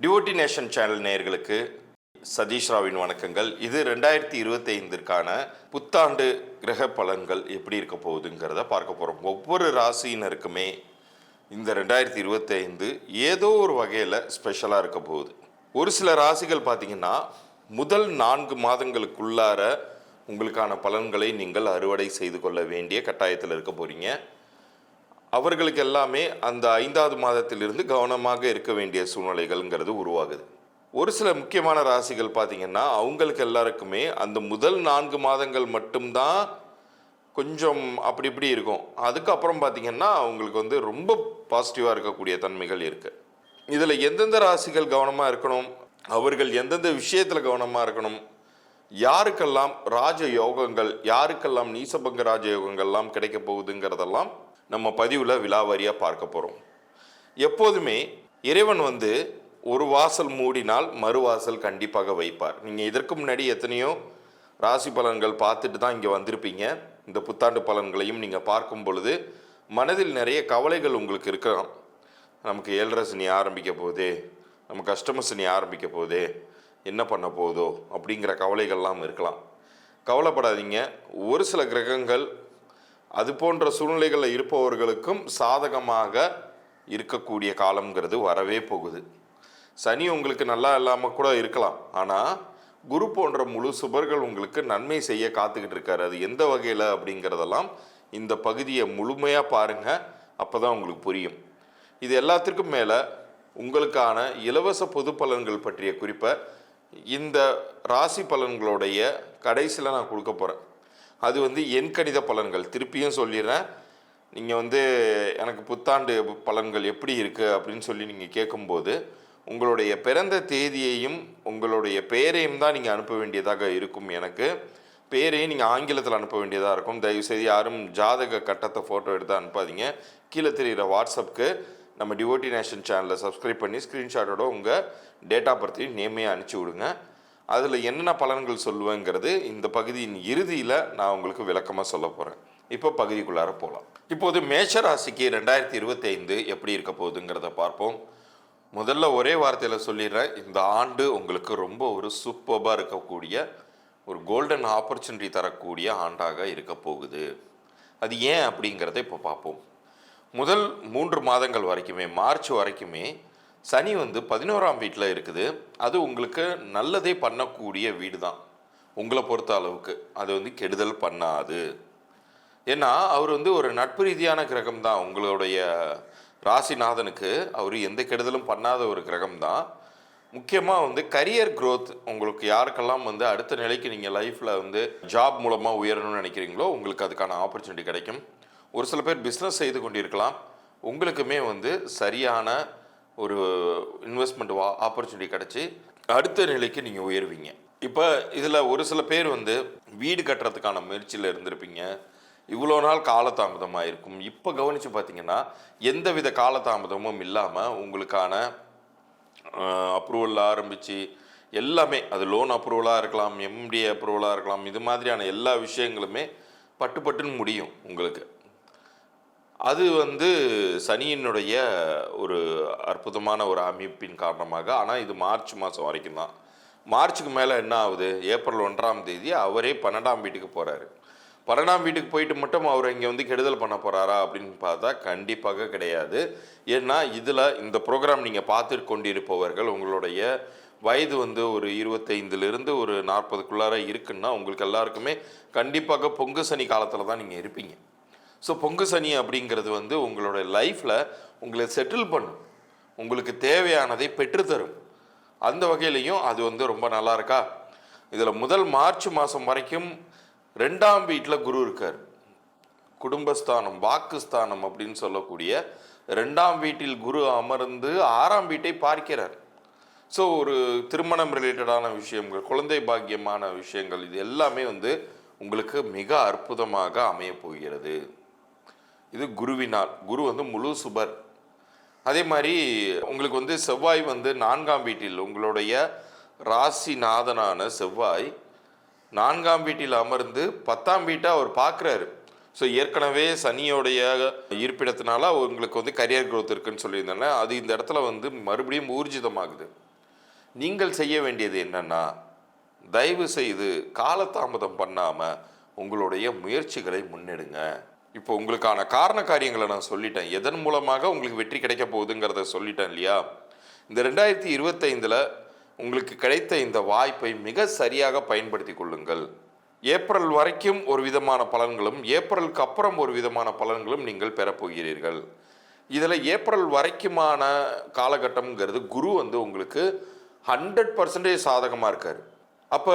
Devotee nation channel நேயர்களுக்கு சதீஷ் ராவின் வணக்கங்கள். இது 2025ற்கான புத்தாண்டு கிரக பலன்கள் எப்படி இருக்க போகுதுங்கிறத பார்க்க போகிறோம். ஒவ்வொரு ராசியினருக்குமே இந்த 2025 ஏதோ ஒரு வகையில் ஸ்பெஷலாக இருக்க போகுது. ஒரு சில ராசிகள் பார்த்திங்கன்னா முதல் 4 மாதங்களுக்குள்ளார உங்களுக்கான பலன்களை நீங்கள் அறுவடை செய்து கொள்ள வேண்டிய கட்டாயத்தில் இருக்க போகிறீங்க. அவர்களுக்கு எல்லாமே அந்த 5வது மாதத்திலிருந்து கவனமாக இருக்க வேண்டிய சூழ்நிலைகள்ங்கிறது உருவாகுது. ஒரு சில முக்கியமான ராசிகள் பார்த்திங்கன்னா அவங்களுக்கு எல்லாருக்குமே அந்த முதல் 4 மாதங்கள் மட்டும்தான் கொஞ்சம் அப்படி இப்படி இருக்கும். அதுக்கப்புறம் பார்த்திங்கன்னா அவங்களுக்கு ரொம்ப பாசிட்டிவாக இருக்கக்கூடிய தன்மைகள் இருக்குது. இதில் எந்தெந்த ராசிகள் கவனமாக இருக்கணும், அவர்கள் எந்தெந்த விஷயத்தில் கவனமாக இருக்கணும், யாருக்கெல்லாம் ராஜயோகங்கள், யாருக்கெல்லாம் நீசபங்க ராஜயோகங்கள்லாம் கிடைக்க போகுதுங்கிறதெல்லாம் நம்ம பதிவில் விலாவாரியாக பார்க்க போகிறோம். எப்போதுமே இறைவன் ஒரு வாசல் மூடினால் மறுவாசல் கண்டிப்பாக வைப்பார். நீங்கள் இதற்கு முன்னாடி எத்தனையோ ராசி பலன்கள் பார்த்துட்டு தான் இங்கே வந்திருப்பீங்க. இந்த புத்தாண்டு பலன்களையும் நீங்கள் பார்க்கும் பொழுது மனதில் நிறைய கவலைகள் உங்களுக்கு இருக்கலாம். நமக்கு 7.5 சனி ஆரம்பிக்க போதே, நமக்கு அஷ்டம சனி ஆரம்பிக்க போதே, என்ன பண்ண போதோ அப்படிங்கிற கவலைகள்லாம் இருக்கலாம். கவலைப்படாதீங்க. ஒரு சில கிரகங்கள் அது போன்ற சூழ்நிலைகளில் இருப்பவர்களுக்கும் சாதகமாக இருக்கக்கூடிய காலம்ங்கிறது வரவே போகுது. சனி உங்களுக்கு நல்லா இல்லாமல் கூட இருக்கலாம், ஆனால் குரு போன்ற முழு சுபர்கள் உங்களுக்கு நன்மை செய்ய காத்துக்கிட்டு இருக்காரு. அது எந்த வகையில் அப்படிங்கிறதெல்லாம் இந்த பகுதியை முழுமையாக பாருங்கள், அப்போ தான் உங்களுக்கு புரியும். இது எல்லாத்திற்கும் மேலே உங்களுக்கான இலவச பொது பலன்கள் பற்றிய குறிப்பை இந்த ராசி பலன்களுடைய கடைசியில் நான் கொடுக்க போகிறேன். அது எண் கணித பலன்கள். திருப்பியும் சொல்லிடுறேன், நீங்கள் எனக்கு புத்தாண்டு பலன்கள் எப்படி இருக்குது அப்படின்னு சொல்லி நீங்கள் கேட்கும்போது உங்களுடைய பிறந்த தேதியையும் உங்களுடைய பெயரையும் தான் நீங்கள் அனுப்ப வேண்டியதாக இருக்கும். எனக்கு பேரையும் நீங்கள் ஆங்கிலத்தில் அனுப்ப வேண்டியதாக இருக்கும். தயவுசெய்து யாரும் ஜாதக கட்டத்தை ஃபோட்டோ எடுத்து அனுப்பாதீங்க. கீழே தெரிகிற வாட்ஸ்அப்புக்கு நம்ம டிவோட்டி நேஷன் சேனலை சப்ஸ்கிரைப் பண்ணி ஸ்க்ரீன்ஷாட்டோட உங்கள் டேட் ஆஃப் பர்த்தையும் நேமையாக அனுப்பிச்சி விடுங்க. அதில் என்னென்ன பலன்கள் சொல்லுவேங்கிறது இந்த பகுதியின் இறுதியில் நான் உங்களுக்கு விளக்கமாக சொல்ல போகிறேன். இப்போ பகுதிக்குள்ளார போகலாம். இப்போது மேஷ ராசிக்கு 2025 எப்படி இருக்க போகுதுங்கிறத பார்ப்போம். முதல்ல ஒரே வார்த்தையில் சொல்லிடுறேன், இந்த ஆண்டு உங்களுக்கு ரொம்ப ஒரு சூப்பராக இருக்கக்கூடிய ஒரு கோல்டன் ஆப்பர்ச்சுனிட்டி தரக்கூடிய ஆண்டாக இருக்க போகுது. அது ஏன் அப்படிங்கிறத இப்போ பார்ப்போம். முதல் 3 மாதங்கள் வரைக்குமே, மார்ச் வரைக்குமே சனி 11ஆம் வீட்டில் இருக்குது. அது உங்களுக்கு நல்லதே பண்ணக்கூடிய வீடு தான் உங்களை பொறுத்த அளவுக்கு. அது கெடுதல் பண்ணாது. ஏன்னா அவர் ஒரு நட்பு ரீதியான கிரகம் தான். உங்களுடைய ராசிநாதனுக்கு அவர் எந்த கெடுதலும் பண்ணாத ஒரு கிரகம் தான். முக்கியமாக கரியர் க்ரோத், உங்களுக்கு யாருக்கெல்லாம் அடுத்த நிலைக்கு நீங்கள் லைஃப்பில் ஜாப் மூலமாக உயரணும்னு நினைக்கிறீங்களோ உங்களுக்கு அதுக்கான ஆப்பர்ச்சுனிட்டி கிடைக்கும். ஒரு சில பேர் பிஸ்னஸ் செய்து கொண்டிருக்கலாம், உங்களுக்குமே சரியான ஒரு இன்வெஸ்ட்மெண்ட் ஆப்பர்ச்சுனிட்டி கிடச்சி அடுத்த நிலைக்கு நீங்கள் உயர்வீங்க. இப்போ இதில் ஒரு சில பேர் வீடு கட்டுறதுக்கான முயற்சியில் இருந்திருப்பீங்க. இவ்வளோ நாள் காலதாமதமாக இருக்கும். இப்போ கவனித்து பார்த்தீங்கன்னா எந்தவித காலதாமதமும் இல்லாமல் உங்களுக்கான அப்ரூவல் ஆரம்பித்து எல்லாமே, அது லோன் அப்ரூவலாக இருக்கலாம், எம்டிஏ அப்ரூவலாக இருக்கலாம், இது மாதிரியான எல்லா விஷயங்களுமே பட்டுன்னு முடியும் உங்களுக்கு. அது சனியினுடைய ஒரு அற்புதமான ஒரு அமைப்பின் காரணமாக. ஆனால் இது மார்ச் மாதம் வரைக்கும் தான். மார்ச்சுக்கு மேலே என்ன ஆகுது, ஏப்ரல் 1ஆம் தேதி அவரே 12ஆம் வீட்டுக்கு போகிறாரு. 12ஆம் வீட்டுக்கு போயிட்டு மட்டும் அவர் இங்கே கெடுதல் பண்ண போகிறாரா அப்படின்னு பார்த்தா கண்டிப்பாக கிடையாது. ஏன்னா இதில் இந்த ப்ரோக்ராம் நீங்கள் பார்த்து கொண்டிருப்பவர்கள் உங்களுடைய வயது ஒரு 25லிருந்து ஒரு 40க்குள்ளார இருக்குன்னா உங்களுக்கு எல்லாருக்குமே கண்டிப்பாக பொங்கு சனி காலத்தில் தான் நீங்கள் இருப்பீங்க. ஸோ பொங்கு சனி அப்படிங்கிறது உங்களோட லைஃப்பில் உங்களை செட்டில் பண்ணும், உங்களுக்கு தேவையானதை பெற்றுத்தரும். அந்த வகையிலையும் அது ரொம்ப நல்லா இருக்கா. இதில் முதல் மார்ச் மாதம் வரைக்கும் 2ஆம் வீட்டில் குரு இருக்கார். குடும்பஸ்தானம், வாக்குஸ்தானம் அப்படின்னு சொல்லக்கூடிய 2ஆம் வீட்டில் குரு அமர்ந்து 6ஆம் வீட்டை பார்க்கிறார். ஸோ ஒரு திருமணம் ரிலேட்டடான விஷயங்கள், குழந்தை பாக்கியமான விஷயங்கள், இது எல்லாமே உங்களுக்கு மிக அற்புதமாக அமைய போகிறது. இது குருவினால். குரு முழு சுபர். அதே மாதிரி உங்களுக்கு செவ்வாய் 4ஆம் வீட்டில், உங்களுடைய ராசிநாதனான செவ்வாய் 4ஆம் வீட்டில் அமர்ந்து 10ஆம் வீட்டை அவர் பார்க்குறாரு. ஸோ ஏற்கனவே சனியோடைய இருப்பிடத்தினால உங்களுக்கு கரியர் க்ரோத் இருக்குன்னு சொல்லியிருந்தேன்னா அது இந்த இடத்துல மறுபடியும் ஊர்ஜிதமாகுது. நீங்கள் செய்ய வேண்டியது என்னன்னா, தயவு செய்து காலதாமதம் பண்ணாமல் உங்களுடைய முயற்சிகளை முன்னெடுங்க. இப்போ உங்களுக்கான காரண காரியங்களை நான் சொல்லிட்டேன். எதன் மூலமாக உங்களுக்கு வெற்றி கிடைக்க போகுதுங்கிறத சொல்லிட்டேன் இல்லையா? இந்த 2025 உங்களுக்கு கிடைத்த இந்த வாய்ப்பை மிக சரியாக பயன்படுத்தி கொள்ளுங்கள். ஏப்ரல் வரைக்கும் ஒரு விதமான பலன்களும், ஏப்ரலுக்கு அப்புறம் ஒரு விதமான பலன்களும் நீங்கள் பெறப்போகிறீர்கள். இதில் ஏப்ரல் வரைக்குமான காலகட்டம்ங்கிறது குரு உங்களுக்கு 100% சாதகமாக இருக்கார். அப்போ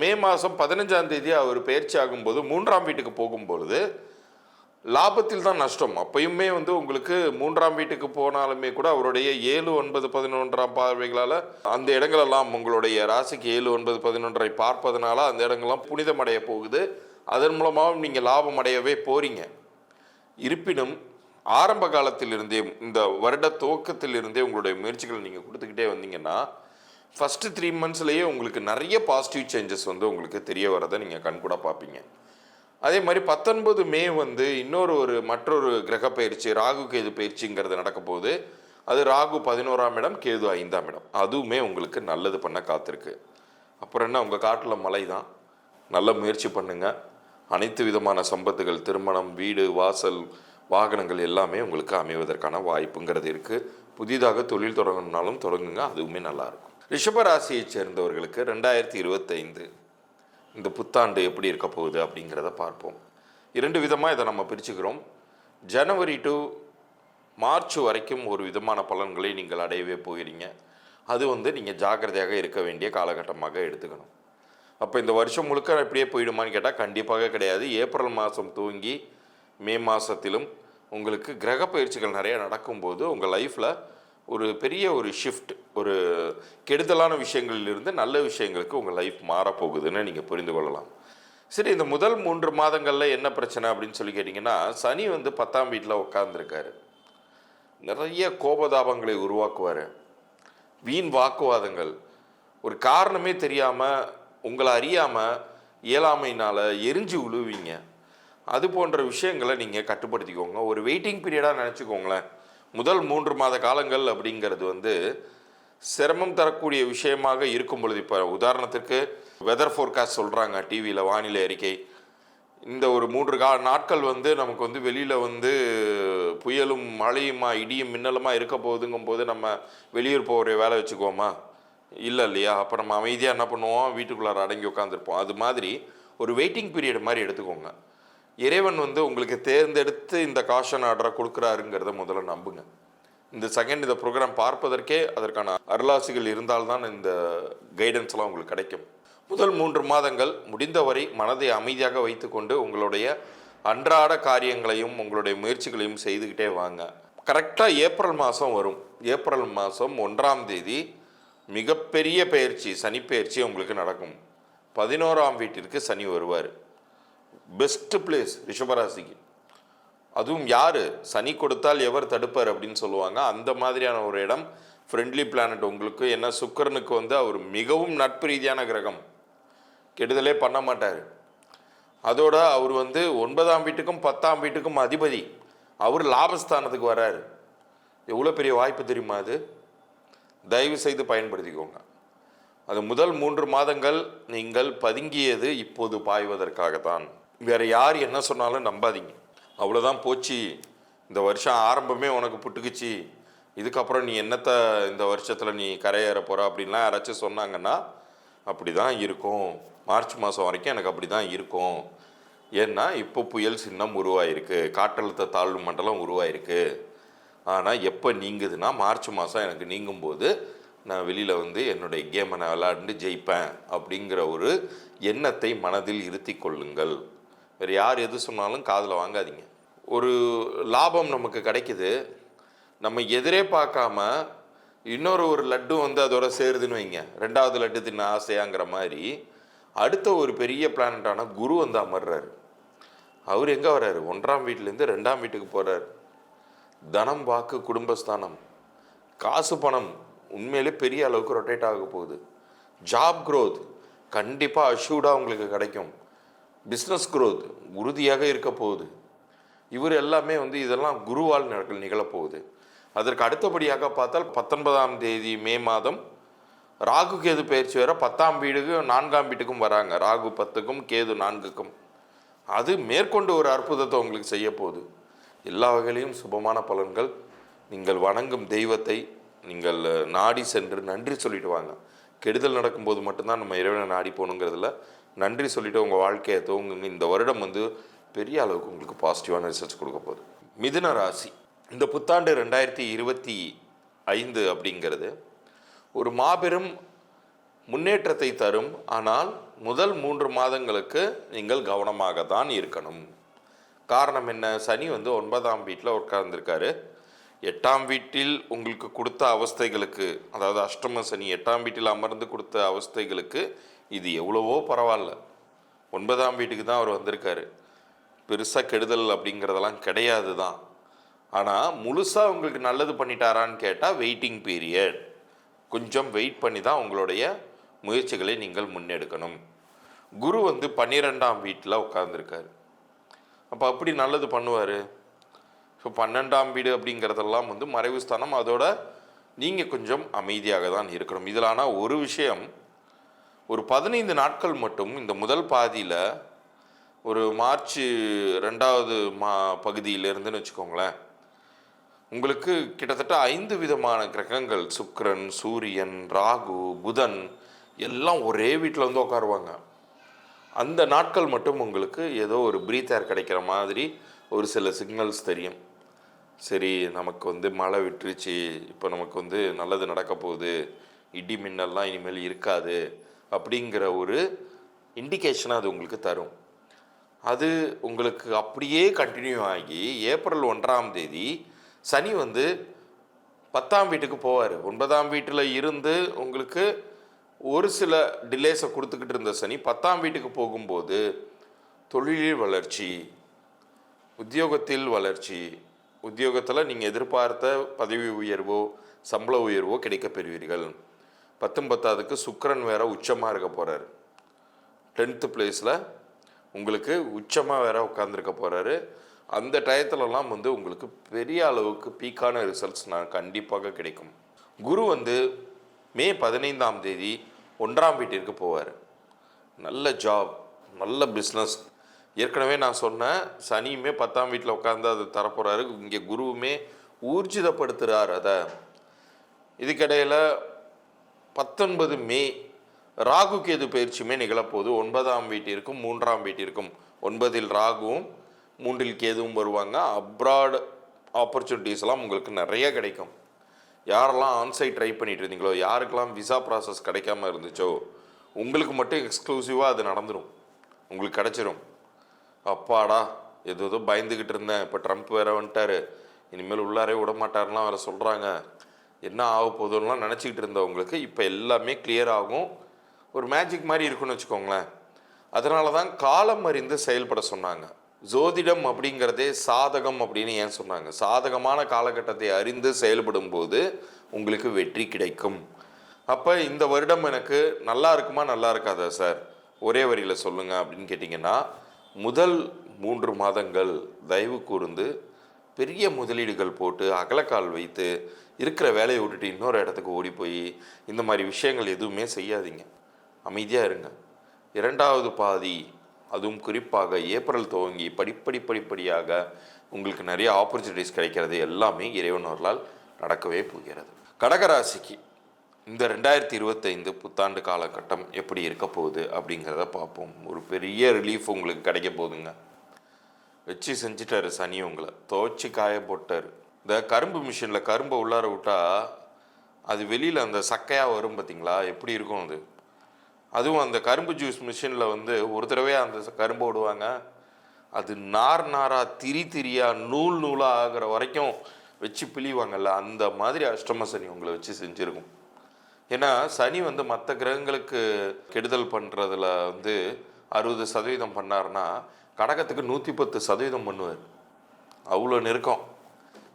மே மாதம் 15ஆம் தேதி அவர் பயிற்சி ஆகும்போது 3ஆம் வீட்டுக்கு போகும்பொழுது லாபத்தில் தான் நஷ்டம். அப்பயுமே உங்களுக்கு 3ஆம் வீட்டுக்கு போனாலுமே கூட அவருடைய 7, 9, 11ஆம் பார்வைகளால் அந்த இடங்களெல்லாம் உங்களுடைய ராசிக்கு 7, 9, 11ஐ பார்ப்பதனால அந்த இடங்கள்லாம் புனிதமடைய போகுது. அதன் மூலமாக நீங்கள் லாபம் அடையவே போறீங்க. இருப்பினும் ஆரம்ப காலத்திலிருந்தே, இந்த வருட துவக்கத்திலிருந்தே உங்களுடைய முயற்சிகள் நீங்கள் கொடுத்துக்கிட்டே வந்தீங்கன்னா ஃபஸ்ட்டு 3 மந்த்ஸ்லேயே உங்களுக்கு நிறைய பாசிட்டிவ் சேஞ்சஸ் உங்களுக்கு தெரிய வரதை நீங்கள் கண்கூட பார்ப்பீங்க. அதே மாதிரி 19 மே மற்றொரு கிரக பயிற்சி, ராகு கேது பயிற்சிங்கிறது நடக்க போகுது. அது ராகு 11ஆம் இடம், கேது 5ஆம் இடம். அதுவுமே உங்களுக்கு நல்லது பண்ண காத்திருக்கு. அப்புறம் என்ன, உங்கள் காட்டில் மழை தான். நல்ல முயற்சி பண்ணுங்கள். அனைத்து விதமான சம்பத்துகள், திருமணம், வீடு, வாசல், வாகனங்கள் எல்லாமே உங்களுக்கு அமைவதற்கான வாய்ப்புங்கிறது இருக்குது. புதிதாக தொழில் தொடங்கணும்னாலும் தொடங்குங்க, அதுவுமே நல்லாயிருக்கும். ரிஷபராசியை சேர்ந்தவர்களுக்கு 2025 இந்த புத்தாண்டு எப்படி இருக்க போகுது அப்படிங்கிறத பார்ப்போம். 2 விதமாக இதை நம்ம பிரிச்சுக்கிறோம். ஜனவரி டு மார்ச் வரைக்கும் ஒரு விதமான பலன்களை நீங்கள் அடையவே போகிறீங்க. அது நீங்கள் ஜாக்கிரதையாக இருக்க வேண்டிய காலகட்டமாக எடுத்துக்கணும். அப்போ இந்த வருஷம் முழுக்க இப்படியே போயிடுமான்னு கேட்டால் கண்டிப்பாக கிடையாது. ஏப்ரல் மாதம் துவங்கி மே மாதத்திலும் உங்களுக்கு கிரக பயிற்சிகள் நிறைய நடக்கும்போது உங்கள் லைஃப்பில் ஒரு பெரிய ஒரு ஷிஃப்ட், ஒரு கெடுதலான விஷயங்களிலிருந்து நல்ல விஷயங்களுக்கு உங்கள் லைஃப் மாறப்போகுதுன்னு நீங்கள் புரிந்து கொள்ளலாம். சரி, இந்த முதல் 3 மாதங்களில் என்ன பிரச்சனை அப்படின்னு சொல்லி கேட்டிங்கன்னா, சனி 10ஆம் வீட்டில் உட்கார்ந்துருக்காரு. நிறைய கோபதாபங்களை உருவாக்குவார். வீண் வாக்குவாதங்கள், ஒரு காரணமே தெரியாமல் உங்களை அறியாமல் இயலாமையினால் எரிஞ்சு உழுவீங்க. அது போன்ற விஷயங்களை நீங்கள் கட்டுப்படுத்திக்கோங்க. ஒரு வெயிட்டிங் பீரியடாக நினச்சிக்கோங்களேன். முதல் 3 மாத காலங்கள் அப்படிங்கிறது சிரமம் தரக்கூடிய விஷயமாக இருக்கும் பொழுது, இப்போ உதாரணத்திற்கு வெதர் ஃபோர்காஸ்ட் சொல்கிறாங்க டிவியில், வானிலை அறிக்கை. இந்த ஒரு 3 நாட்கள் நமக்கு வெளியில் புயலும் மழையுமா இடியும் மின்னலுமா இருக்க போகுதுங்கும் போது நம்ம வெளியூர் போகிற வேலை வச்சுக்குவோமா? இல்லை இல்லையா? அப்போ நம்ம அமைதியாக என்ன பண்ணுவோம், வீட்டுக்குள்ளார அடங்கி உட்காந்துருப்போம். அது மாதிரி ஒரு வெயிட்டிங் பீரியட் மாதிரி எடுத்துக்கோங்க. இறைவன் உங்களுக்கு தேர்ந்தெடுத்து இந்த காஷன் ஆர்டரை கொடுக்குறாருங்கிறத முதல்ல நம்புங்க. இந்த ப்ரோக்ராம் பார்ப்பதற்கே அதற்கான அருளாசிகள் இருந்தால்தான் இந்த கைடன்ஸ்லாம் உங்களுக்கு கிடைக்கும். முதல் 3 மாதங்கள் முடிந்தவரை மனதை அமைதியாக வைத்துக்கொண்டு உங்களுடைய அன்றாட காரியங்களையும் உங்களுடைய முயற்சிகளையும் செய்துக்கிட்டே வாங்க. கரெக்டாக ஏப்ரல் மாதம் வரும். ஏப்ரல் மாதம் 1ஆம் தேதி மிகப்பெரிய பயிற்சி, சனி பயிற்சி உங்களுக்கு நடக்கும். 11ஆம் வீட்டிற்கு சனி வருவார். பெஸ்ட் பிளேஸ் ரிஷபராசிக்கு. அதுவும் யார், சனி கொடுத்தால் எவர் தடுப்பார் அப்படின்னு சொல்லுவாங்க. அந்த மாதிரியான ஒரு இடம், ஃப்ரெண்ட்லி பிளானட் உங்களுக்கு. ஏன்னா சுக்கிரனுக்கு அவர் மிகவும் நட்பு ரீதியான கிரகம், கெடுதலே பண்ண மாட்டார். அதோட அவர் 9ஆம் வீட்டுக்கும் 10ஆம் வீட்டுக்கும் அதிபதி. அவர் லாபஸ்தானத்துக்கு வர்றாரு. எவ்வளோ பெரிய வாய்ப்பு தெரியுமா அது? தயவு செய்து பயன்படுத்திக்கோங்க. அது முதல் 3 மாதங்கள் நீங்கள் பதுங்கியது இப்போது பாய்வதற்காகத்தான். வேறு யார் என்ன சொன்னாலும் நம்பாதீங்க. அவ்வளோதான் போச்சு, இந்த வருஷம் ஆரம்பமே உனக்கு புட்டுக்குச்சு, இதுக்கப்புறம் நீ என்னத்தை இந்த வருஷத்தில் நீ கரையேற போகிற அப்படின்லாம் யாராச்சும் சொன்னாங்கன்னா அப்படி தான் இருக்கும். மார்ச் மாதம் வரைக்கும் எனக்கு அப்படி தான் இருக்கும். ஏன்னா இப்போ புயல் சின்னம் உருவாயிருக்கு, காற்றழுத்த தாழ்வு மண்டலம் உருவாயிருக்கு. ஆனால் எப்போ நீங்குதுன்னா மார்ச் மாதம் எனக்கு நீங்கும்போது நான் வெளியில் என்னுடைய கேமை நான் விளையாண்டு ஜெயிப்பேன் அப்படிங்கிற ஒரு எண்ணத்தை மனதில் இருத்தி கொள்ளுங்கள். வேறு யார் எது சொன்னாலும் காதில் வாங்காதீங்க. ஒரு லாபம் நமக்கு கிடைக்குது, நம்ம எதிரே பார்க்காம ஒரு லட்டு அதோட சேருதுன்னு வைங்க, 2வது லட்டு தின்ன ஆசையாங்கிற மாதிரி அடுத்த ஒரு பெரிய பிளானட்டான குரு அமர்றாரு. அவர் எங்கே வர்றாரு? 1ஆம் வீட்டிலேருந்து 2ஆம் வீட்டுக்கு போகிறார். தனம், வாக்கு, குடும்பஸ்தானம், காசு பணம் உண்மையிலே பெரிய அளவுக்கு ரொட்டேட் ஆக போகுது. ஜாப் க்ரோத் கண்டிப்பாக அஷ்யூர்டாக உங்களுக்கு கிடைக்கும். பிஸ்னஸ் க்ரோத் உறுதியாக இருக்க போகுது. இவர் எல்லாமே இதெல்லாம் குருவால் நிகழப்போகுது. அதற்கு அடுத்தபடியாக பார்த்தால் 19ஆம் தேதி மே மாதம் ராகு கேது பயிற்சி வேற 10ஆம் வீடுக்கு 4ஆம் வீட்டுக்கும் வராங்க. ராகு 10க்கும் கேது 4க்கும். அது மேற்கொண்டு ஒரு அற்புதத்தை உங்களுக்கு செய்ய போகுது. எல்லா வகையிலையும் சுபமான பலன்கள். நீங்கள் வணங்கும் தெய்வத்தை நீங்கள் நாடி சென்று நன்றி சொல்லிட்டு வாங்க. கெடுதல் நடக்கும்போது மட்டும்தான் நம்ம இறைவனை நாடி போகணுங்கிறதுல நன்றி சொல்லிவிட்டு உங்கள் வாழ்க்கையை துவங்குங்க. இந்த வருடம் பெரிய அளவுக்கு உங்களுக்கு பாசிட்டிவான ரிசல்ட்ஸ் கொடுக்க போகுது. மிதுன ராசி, இந்த புத்தாண்டு 2025 அப்படிங்கிறது ஒரு மாபெரும் முன்னேற்றத்தை தரும். ஆனால் முதல் 3 மாதங்களுக்கு நீங்கள் கவனமாக தான் இருக்கணும். காரணம் என்ன? சனி 9ஆம் வீட்டில் உட்கார்ந்துருக்காரு. 8ஆம் வீட்டில் உங்களுக்கு கொடுத்த அவஸ்தைகளுக்கு, அதாவது அஷ்டம சனி 8ஆம் வீட்டில் அமர்ந்து கொடுத்த அவஸ்தைகளுக்கு இது எவ்வளவோ பரவாயில்ல. 9ஆம் வீட்டுக்கு தான் அவர் வந்திருக்காரு. பெருசாக கெடுதல் அப்படிங்கிறதெல்லாம் கிடையாது தான். ஆனால் முழுசாக உங்களுக்கு நல்லது பண்ணிட்டாரான்னு கேட்டால் வெயிட்டிங் பீரியட். கொஞ்சம் வெயிட் பண்ணி தான் உங்களுடைய முயற்சிகளை நீங்கள் முன்னெடுக்கணும். குரு 12ஆம் வீட்டில் உட்கார்ந்துருக்காரு. அப்போ அப்படி நல்லது பண்ணுவார். ஸோ 12ஆம் வீடு அப்படிங்கிறதெல்லாம் மறைவு ஸ்தானம். அதோட நீங்கள் கொஞ்சம் அமைதியாக தான் இருக்கணும். இதில் ஆனால் ஒரு விஷயம், ஒரு 15 நாட்கள் மட்டும் இந்த முதல் பாதியில், ஒரு மார்ச் 2வது பகுதியிலிருந்துன்னு வச்சுக்கோங்களேன், உங்களுக்கு கிட்டத்தட்ட 5 விதமான கிரகங்கள், சுக்கிரன், சூரியன், ராகு, புதன் எல்லாம் ஒரே வீட்டில் உட்காருவாங்க. அந்த நாட்கள் மட்டும் உங்களுக்கு ஏதோ ஒரு பிரீத் ஏர் கிடைக்கிற மாதிரி ஒரு சில சிக்னல்ஸ் தெரியும். சரி, நமக்கு மழை விட்டுருச்சு, இப்போ நமக்கு நல்லது நடக்க போகுது, இடி மின்னல்லாம் இனிமேல் இருக்காது அப்படிங்கிற ஒரு இண்டிகேஷனை அது உங்களுக்கு தரும். அது உங்களுக்கு அப்படியே கண்டினியூ ஆகி ஏப்ரல் 1ஆம் தேதி சனி 10ஆம் வீட்டுக்கு போவார். 9ஆம் வீட்டில் இருந்து உங்களுக்கு ஒரு சில டிலேஸை கொடுத்துக்கிட்டு இருந்த சனி 10ஆம் வீட்டுக்கு போகும்போது தொழிலில் வளர்ச்சி, உத்தியோகத்தில் வளர்ச்சி, உத்தியோகத்தில் நீங்கள் எதிர்பார்த்த பதவி உயர்வோ சம்பள உயர்வோ கிடைக்க பெறுவீர்கள். 10க்கு சுக்கிரன் வேற உச்சமாக இருக்க போகிறார். 10th பிளேஸில் உங்களுக்கு உச்சமாக வேற உட்காந்துருக்க போகிறாரு. அந்த டயத்துலலாம் உங்களுக்கு பெரிய அளவுக்கு பீக்கான ரிசல்ட்ஸ் கண்டிப்பாக கிடைக்கும். குரு மே 15ஆம் தேதி 1ஆம் வீட்டிற்கு போவார். நல்ல ஜாப், நல்ல பிஸ்னஸ். ஏற்கனவே நான் சொன்னேன், சனியுமே 10ஆம் வீட்டில் உட்காந்து அதை தரப்போகிறாரு. இங்கே குருவுமே ஊர்ஜிதப்படுத்துகிறார் அதை. இதுக்கிடையில் 19 மே ராகு கேது பயிற்சியுமே நிகழப்போது. 9ஆம் வீட்டிற்கும் 3ஆம் வீட்டிற்கும், 9இல் ராகுவும் 3இல் கேதுவும் வருவாங்க. அப்ராட் ஆப்பர்ச்சுனிட்டிஸ்லாம் உங்களுக்கு நிறைய கிடைக்கும். யாரெல்லாம் ஆன்சைட் ட்ரை பண்ணிட்டு இருந்தீங்களோ, யாருக்கெல்லாம் விசா ப்ராசஸ் கிடைக்காம இருந்துச்சோ, உங்களுக்கு மட்டும் எக்ஸ்க்ளூசிவாக அது நடந்துடும், உங்களுக்கு கிடச்சிரும். அப்பாடா, ஏதோ பயந்துக்கிட்டு இருந்தேன், இப்போ ட்ரம்ப் வேற வந்துட்டார், இனிமேல் உள்ளாரே விட மாட்டாருலாம் வேறு சொல்கிறாங்க, என்ன ஆக போதும்லாம் நினச்சிக்கிட்டு இருந்தவங்களுக்கு இப்போ எல்லாமே கிளியர் ஆகும். ஒரு மேஜிக் மாதிரி இருக்குன்னு வச்சுக்கோங்களேன். அதனால தான் காலம் அறிந்து செயல்பட சொன்னாங்க. ஜோதிடம் அப்படிங்கிறதே சாதகம் அப்படின்னு ஏன் சொன்னாங்க? சாதகமான காலகட்டத்தை அறிந்து செயல்படும் போது உங்களுக்கு வெற்றி கிடைக்கும். அப்போ இந்த வருடம் எனக்கு நல்லா இருக்குமா நல்லா இருக்காதா சார், ஒரே வரியில் சொல்லுங்கள் அப்படின்னு கேட்டிங்கன்னா, முதல் 3 மாதங்கள் தயவு கூர்ந்து பெரிய முதலீடுகள் போட்டு அகலக்கால் வைத்து இருக்கிற வேலையை விட்டுட்டு இன்னொரு இடத்துக்கு ஓடி போய் இந்த மாதிரி விஷயங்கள் எதுவுமே செய்யாதீங்க. அமைதியாக இருங்க. 2வது பாதி, அதுவும் குறிப்பாக ஏப்ரல் துவங்கி படிப்படியாக உங்களுக்கு நிறைய ஆப்பர்ச்சுனிட்டிஸ் கிடைக்கிறது எல்லாமே இறைவனர்களால் நடக்கவே போகிறது. கடகராசிக்கு இந்த 2025 புத்தாண்டு காலகட்டம் எப்படி இருக்க போகுது அப்படிங்கிறத பார்ப்போம். ஒரு பெரிய ரிலீஃப் உங்களுக்கு கிடைக்க போகுதுங்க. வச்சு செஞ்சுட்டாரு சனி, உங்களை துவச்சி காய போட்டார். இந்த கரும்பு மிஷினில் கரும்பை உள்ளார விட்டால் அது வெளியில் அந்த சக்கையாக வரும் பார்த்தீங்களா, எப்படி இருக்கும் அது. அதுவும் அந்த கரும்பு ஜூஸ் மிஷினில் ஒரு தடவை அந்த கரும்பு விடுவாங்க, அது நாராக திரியாக நூலாக ஆகிற வரைக்கும் வச்சு பிழிவாங்கல்ல, அந்த மாதிரி அஷ்டம சனி உங்களை வச்சு செஞ்சுருக்கும். ஏன்னா சனி மற்ற கிரகங்களுக்கு கெடுதல் பண்ணுறதுல 60% பண்ணார்னா, கடகத்துக்கு 110% பண்ணுவார். அவ்வளோ நெருக்கம்.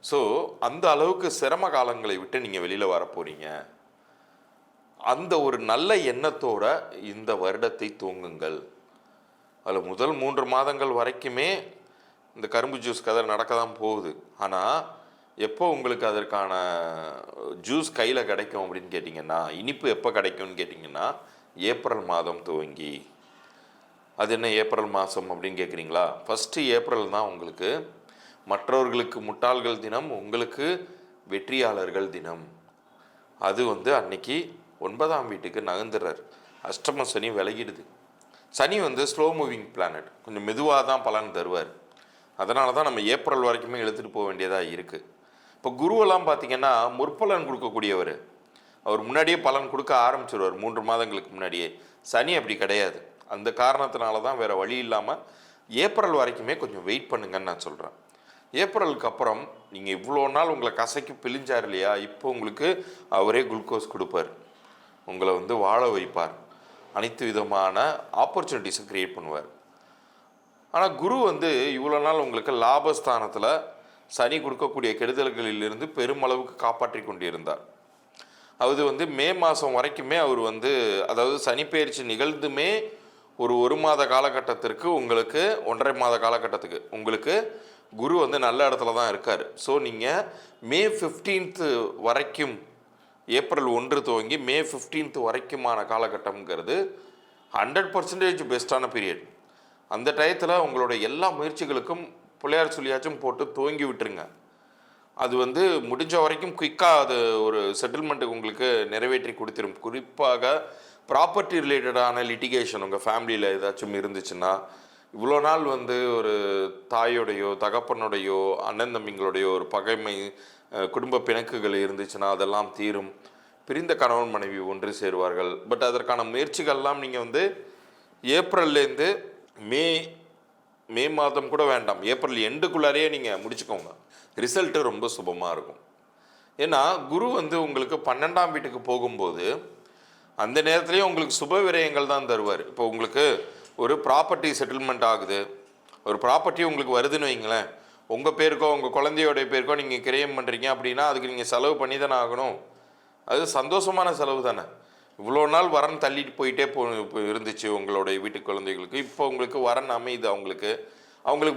ஸோ அந்த அளவுக்கு சிரம காலங்களை விட்டு நீங்கள் வெளியில் வர போகிறீங்க. அந்த ஒரு நல்ல எண்ணத்தோட இந்த வருடத்தை தூங்குங்கள். அதில் முதல் 3 மாதங்கள் வரைக்குமே இந்த கரும்பு ஜூஸ் கதை நடக்க தான் போகுது. ஆனால் எப்போ உங்களுக்கு அதற்கான ஜூஸ் கையில் கிடைக்கும் அப்படின்னு கேட்டிங்கன்னா, இனிப்பு எப்போ கிடைக்கும்னு கேட்டிங்கன்னா, ஏப்ரல் மாதம் துவங்கி. அது என்ன ஏப்ரல் மாதம் அப்படின்னு கேட்குறீங்களா? ஃபஸ்ட்டு ஏப்ரல் தான் உங்களுக்கு மற்றவர்களுக்கு முட்டாள்கள் தினம், உங்களுக்கு வெற்றியாளர்கள் தினம். அது அன்னைக்கு 9ஆம் வீட்டுக்கு நகர்ந்துடுறார். அஷ்டம சனி விலகிடுது. சனி ஸ்லோ மூவிங் பிளானட், கொஞ்சம் மெதுவாக தான் பலன் தருவார். அதனால தான் நம்ம ஏப்ரல் வரைக்குமே எழுத்துட்டு போக வேண்டியதாக இருக்குது. இப்போ குருவெல்லாம் பார்த்திங்கன்னா முற்பலன் கொடுக்கக்கூடியவர். அவர் முன்னாடியே பலன் கொடுக்க ஆரம்பிச்சிடுவார் 3 மாதங்களுக்கு முன்னாடியே. சனி அப்படி கிடையாது. அந்த காரணத்தினால தான் வேறு வழி இல்லாமல் ஏப்ரல் வரைக்குமே கொஞ்சம் வெயிட் பண்ணுங்கன்னு நான் சொல்கிறேன். ஏப்ரலுக்கு அப்புறம் நீங்கள் இவ்வளோ நாள் உங்களை கசக்கி பிழிஞ்சார் இல்லையா, இப்போ உங்களுக்கு அவரே குளுக்கோஸ் கொடுப்பார், உங்களை வாழ வைப்பார், அனைத்து விதமான ஆப்பர்ச்சுனிட்டிஸை க்ரியேட் பண்ணுவார். ஆனால் குரு இவ்வளோ நாள் உங்களுக்கு லாபஸ்தானத்தில் சனி கொடுக்கக்கூடிய கெடுதல்களிலிருந்து பெருமளவுக்கு காப்பாற்றி கொண்டிருந்தார். அது மே மாதம் வரைக்குமே அவர் அதாவது சனி பயிற்சி நிகழ்ந்துமே ஒரு மாத காலகட்டத்திற்கு உங்களுக்கு 1.5 மாத காலகட்டத்துக்கு உங்களுக்கு குரு நல்ல இடத்துல தான் இருக்கார். ஸோ நீங்கள் மே 15th வரைக்கும், ஏப்ரல் 1 துவங்கி மே 15th வரைக்குமான காலகட்டம்ங்கிறது 100% பெஸ்ட்டான பீரியட். அந்த டயத்தில் உங்களோட எல்லா முயற்சிகளுக்கும் பிள்ளையார் சொல்லியாச்சும் போட்டு துவங்கி விட்டுருங்க. அது முடிஞ்ச வரைக்கும் குயிக்காக அது ஒரு செட்டில்மெண்ட்டுக்கு உங்களுக்கு நிறைவேற்றி கொடுத்துரும். குறிப்பாக ப்ராப்பர்ட்டி ரிலேட்டடான லிட்டிகேஷன் உங்கள் ஃபேமிலியில் ஏதாச்சும் இருந்துச்சுன்னா, இவ்வளோ நாள் ஒரு தாயோடையோ தகப்பனுடையோ அண்ணன் தம்பிங்களோடையோ ஒரு பகைமை, குடும்ப பிணக்குகள் இருந்துச்சுன்னா அதெல்லாம் தீரும். பிரிந்த கணவன் மனைவி ஒன்று சேருவார்கள். பட் அதற்கான முயற்சிகள்லாம் நீங்கள் ஏப்ரல்லேருந்து மே மாதம் கூட வேண்டாம், ஏப்ரல் எண்டுக்குள்ளாரையே நீங்கள் முடிச்சுக்கோங்க. ரிசல்ட்டு ரொம்ப சுபமாக இருக்கும். ஏன்னா குரு உங்களுக்கு 12ஆம் வீட்டுக்கு போகும்போது அந்த நேரத்துலேயும் உங்களுக்கு சுப விரயங்கள் தான் தருவார். இப்போ உங்களுக்கு ஒரு ப்ராப்பர்ட்டி செட்டில்மெண்ட் ஆகுது, ஒரு ப்ராப்பர்ட்டி உங்களுக்கு வருதுன்னு வைங்களேன், உங்கள் பேருக்கோ உங்கள் குழந்தையோடைய பேருக்கோ நீங்கள் கிரயம் பண்ணுறீங்க அப்படின்னா அதுக்கு நீங்கள் செலவு பண்ணி தானே ஆகணும். அது சந்தோஷமான செலவு தானே. இவ்வளோ நாள் வரன் தள்ளிட்டு போயிட்டே இருந்துச்சு உங்களுடைய வீட்டு குழந்தைகளுக்கு. இப்போ உங்களுக்கு வரன் அமையுது, அவங்களுக்கு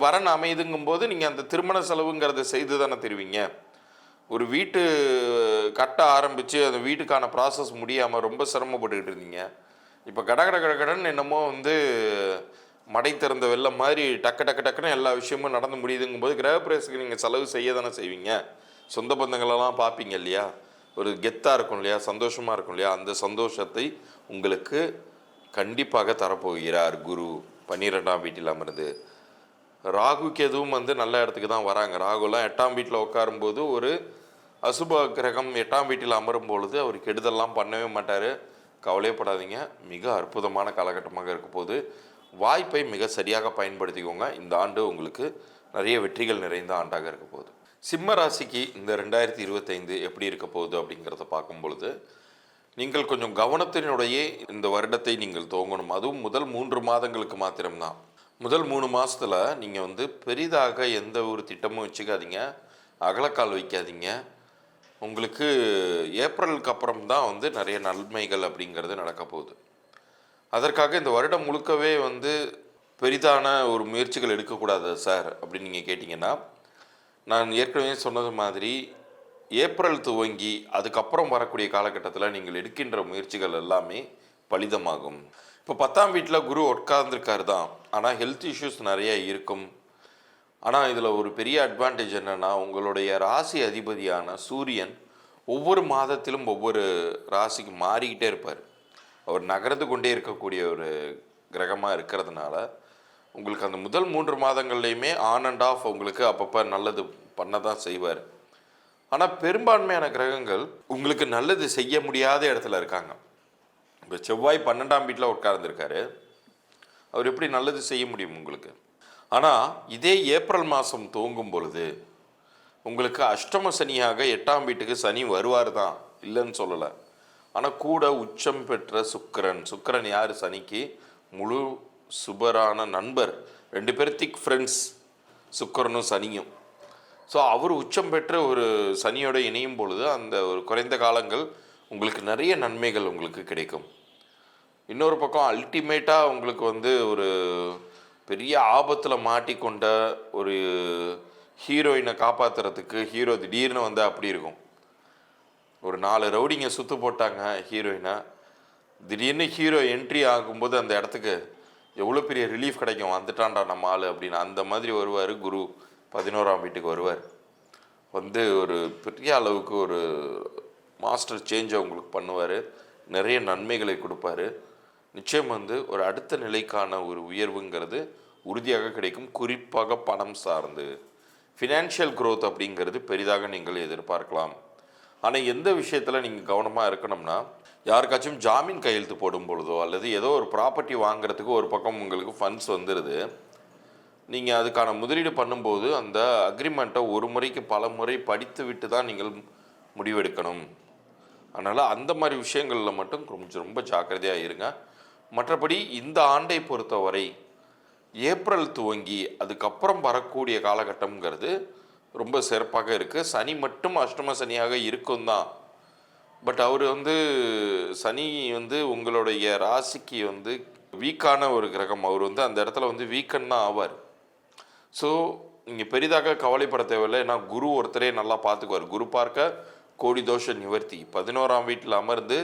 வரன் அமையுதுங்கும்போது நீங்கள் அந்த திருமண செலவுங்கிறத செய்து தானே தருவீங்க. ஒரு வீட்டு கட்ட ஆரம்பித்து அந்த வீட்டுக்கான ப்ராசஸ் முடியாமல் ரொம்ப சிரமப்பட்டுக்கிட்டு இருந்தீங்க. இப்போ கடன்னு என்னமோ மடை திறந்த வெள்ளம் மாதிரி டக்குன்னு எல்லா விஷயமும் நடந்து முடியுதுங்கும்போது கிரகப்பிரவேசத்துக்கு நீங்கள் செலவு செய்ய தானே செய்வீங்க. சொந்த பந்தங்களெல்லாம் பார்ப்பீங்க இல்லையா, ஒரு கெத்தாக இருக்கும் இல்லையா, சந்தோஷமாக இருக்கும் இல்லையா. அந்த சந்தோஷத்தை உங்களுக்கு கண்டிப்பாக தரப்போகிறார் குரு 12ஆம் வீட்டில் அமர்ந்து. ராகுக்கு எதுவும் நல்ல இடத்துக்கு தான் வராங்க. ராகுலாம் 8ஆம் வீட்டில் உட்காரும்போது ஒரு அசுப கிரகம் 8ஆம் வீட்டில் அமரும் பொழுது அவர் கெடுதல்லாம் பண்ணவே மாட்டார். கவலையப்படாதீங்க, மிக அற்புதமான காலகட்டமாக இருக்க போது. வாய்ப்பை மிக சரியாக பயன்படுத்திக்கோங்க. இந்த ஆண்டு உங்களுக்கு நிறைய வெற்றிகள் நிறைந்த ஆண்டாக இருக்க போகுது. சிம்ம ராசிக்கு இந்த 2025 எப்படி இருக்க போகுது அப்படிங்கிறத பார்க்கும் பொழுது நீங்கள் கொஞ்சம் கவனத்தினுடைய இந்த வருடத்தை நீங்கள் துவங்கணும். அதுவும் முதல் 3 மாதங்களுக்கு மாத்திரம்தான். முதல் 3 மாதத்தில் நீங்கள் பெரிதாக எந்த ஒரு திட்டமும் வச்சுக்காதீங்க, அகலக்கால் வைக்காதீங்க. உங்களுக்கு ஏப்ரலுக்கு அப்புறம் தான் நிறைய நன்மைகள் அப்படிங்கிறது நடக்க போகுது. அதற்காக இந்த வருடம் முழுக்கவே பெரிதான ஒரு முயற்சிகள் எடுக்கக்கூடாது சார் அப்படின்னு நீங்கள் கேட்டிங்கன்னா, நான் ஏற்கனவே சொன்னது மாதிரி ஏப்ரல் துவங்கி அதுக்கப்புறம் வரக்கூடிய காலகட்டத்தில் நீங்கள் எடுக்கின்ற முயற்சிகள் எல்லாமே பலிதமாகும். இப்போ 10ஆம் வீட்டில் குரு உட்கார்ந்துருக்காரு தான், ஆனால் ஹெல்த் இஷ்யூஸ் நிறைய இருக்கும். ஆனால் இதில் ஒரு பெரிய அட்வான்டேஜ் என்னென்னா, உங்களுடைய ராசி அதிபதியான சூரியன் ஒவ்வொரு மாதத்திலும் ஒவ்வொரு ராசிக்கு மாறிக்கிட்டே இருப்பார். அவர் நகர்ந்து கொண்டே இருக்கக்கூடிய ஒரு கிரகமாக இருக்கிறதுனால உங்களுக்கு அந்த முதல் 3 மாதங்கள்லையுமே ஆன் அண்ட் ஆஃப் உங்களுக்கு அப்பப்போ நல்லது பண்ண தான் செய்வார். ஆனால் பெரும்பான்மையான கிரகங்கள் உங்களுக்கு நல்லது செய்ய முடியாத இடத்துல இருக்காங்க. இப்போ செவ்வாய் 12ஆம் வீட்டில் உட்கார்ந்துருக்காரு, அவர் எப்படி நல்லது செய்ய முடியும் உங்களுக்கு? ஆனால் இதே ஏப்ரல் மாதம் துவங்கும் பொழுது உங்களுக்கு அஷ்டம சனியாக 8ஆம் வீட்டுக்கு சனி வருவார் தான், இல்லைன்னு சொல்லலை. ஆனால் கூட உச்சம் பெற்ற சுக்கிரன் யார்? சனிக்கு முழு சுபரான நண்பர், 2 பேர் திக் ஃப்ரெண்ட்ஸ், சுக்கிரனும் சனியும். ஸோ அவர் உச்சம் பெற்ற ஒரு சனியோட இணையும் பொழுது அந்த ஒரு குறைந்த காலங்கள் உங்களுக்கு நிறைய நன்மைகள் உங்களுக்கு கிடைக்கும். இன்னொரு பக்கம் அல்டிமேட்டாக உங்களுக்கு ஒரு பெரிய ஆபத்தில் மாட்டிக்கொண்ட ஒரு ஹீரோயினை காப்பாற்றுறதுக்கு ஹீரோ திடீர்னு வந்து அப்படி இருக்கும். ஒரு 4 ரவுடிங்க சுற்று போட்டாங்க ஹீரோயினை, திடீர்னு ஹீரோ என்ட்ரி ஆகும்போது அந்த இடத்துக்கு எவ்வளோ பெரிய ரிலீஃப் கிடைக்கும், வந்துட்டான்டா நம்ம ஆள் அப்படின்னு. அந்த மாதிரி வருவார் குரு. 11ஆம் வீட்டுக்கு வருவார். வந்து ஒரு பெரிய அளவுக்கு ஒரு மாஸ்டர் சேஞ்சை உங்களுக்கு பண்ணுவார். நிறைய நன்மைகளை கொடுப்பாரு. நிச்சயம் வந்து ஒரு அடுத்த நிலைக்கான ஒரு உயர்வுங்கிறது உறுதியாக கிடைக்கும். குறிப்பாக பணம் சார்ந்து ஃபினான்ஷியல் க்ரோத் அப்படிங்கிறது பெரிதாக நீங்கள் எதிர்பார்க்கலாம். ஆனால் எந்த விஷயத்தில் நீங்கள் கவனமாக இருக்கணும்னா, யாருக்காச்சும் ஜாமீன் கையெழுத்து போடும் பொழுதோ அல்லது ஏதோ ஒரு ப்ராப்பர்ட்டி வாங்குறதுக்கு ஒரு பக்கம் உங்களுக்கு ஃபண்ட்ஸ் வந்துடுது, நீங்கள் அதுக்கான முதலீடு பண்ணும்போது அந்த அக்ரிமெண்ட்டை ஒரு முறைக்கு பல முறை படித்து விட்டு தான் நீங்கள் முடிவெடுக்கணும். அதனால் அந்த மாதிரி விஷயங்களில் மட்டும் கொஞ்சம் ரொம்ப ஜாக்கிரதையாக இருங்க. மற்றபடி இந்த ஆண்டை பொறுத்தவரை ஏப்ரல் துவங்கி அதுக்கப்புறம் வரக்கூடிய காலகட்டம்ங்கிறது ரொம்ப சிறப்பாக இருக்குது. சனி மட்டும் அஷ்டம சனியாக இருக்கும் தான். பட் அவர் வந்து சனி வந்து உங்களுடைய ராசிக்கு வந்து வீக்கான ஒரு கிரகம். அவர் வந்து அந்த இடத்துல வந்து வீக்கன் தான் ஆவார். ஸோ நீங்கள் பெரிதாக கவலைப்பட தேவையில்லை. ஏன்னா குரு ஒருத்தரே நல்லா பார்த்துக்குவார். குரு பார்க்க கோடி தோஷ நிவர்த்தி. 11ஆம் வீட்டில் அமர்ந்து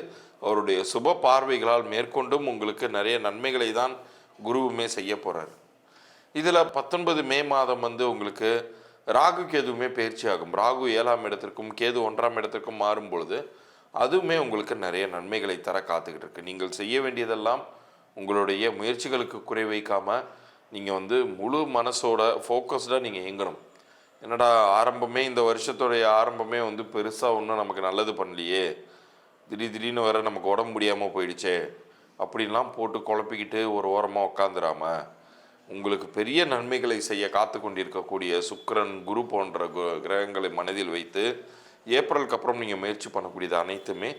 அவருடைய சுப பார்வைகளால் மேற்கொண்டும் உங்களுக்கு நிறைய நன்மைகளை தான் குருவுமே செய்ய போகிறார். இதில் 19 மே மாதம் வந்து உங்களுக்கு ராகு கேதுவுமே பயிற்சி ஆகும். ராகு 7ஆம் இடத்திற்கும் கேது 1ஆம் இடத்திற்கும் மாறும் பொழுது அதுவுமே உங்களுக்கு நிறைய நன்மைகளை தர காத்துக்கிட்டு இருக்கு. நீங்கள் செய்ய வேண்டியதெல்லாம் உங்களுடைய முயற்சிகளுக்கு குறை வைக்காமல் நீங்கள் வந்து முழு மனசோட ஃபோக்கஸ்டாக நீங்கள் இயங்கணும். என்னடா ஆரம்பமே இந்த வருஷத்துடைய ஆரம்பமே வந்து பெருசாக ஒன்றும் நமக்கு நல்லது பண்ணலையே, திடீர்னு வர நமக்கு உடம்பு முடியாமல் போயிடுச்சே அப்படின்லாம் போட்டு குழப்பிக்கிட்டு ஒரு ஓரமாக உட்காந்துடாம, உங்களுக்கு பெரிய நன்மைகளை செய்ய காத்து கொண்டிருக்கக்கூடிய சுக்கிரன் குரு போன்ற கிரகங்களை மனதில் வைத்து ஏப்ரலுக்கு அப்புறம் நீங்கள் முயற்சி பண்ணக்கூடியது அனைத்துமே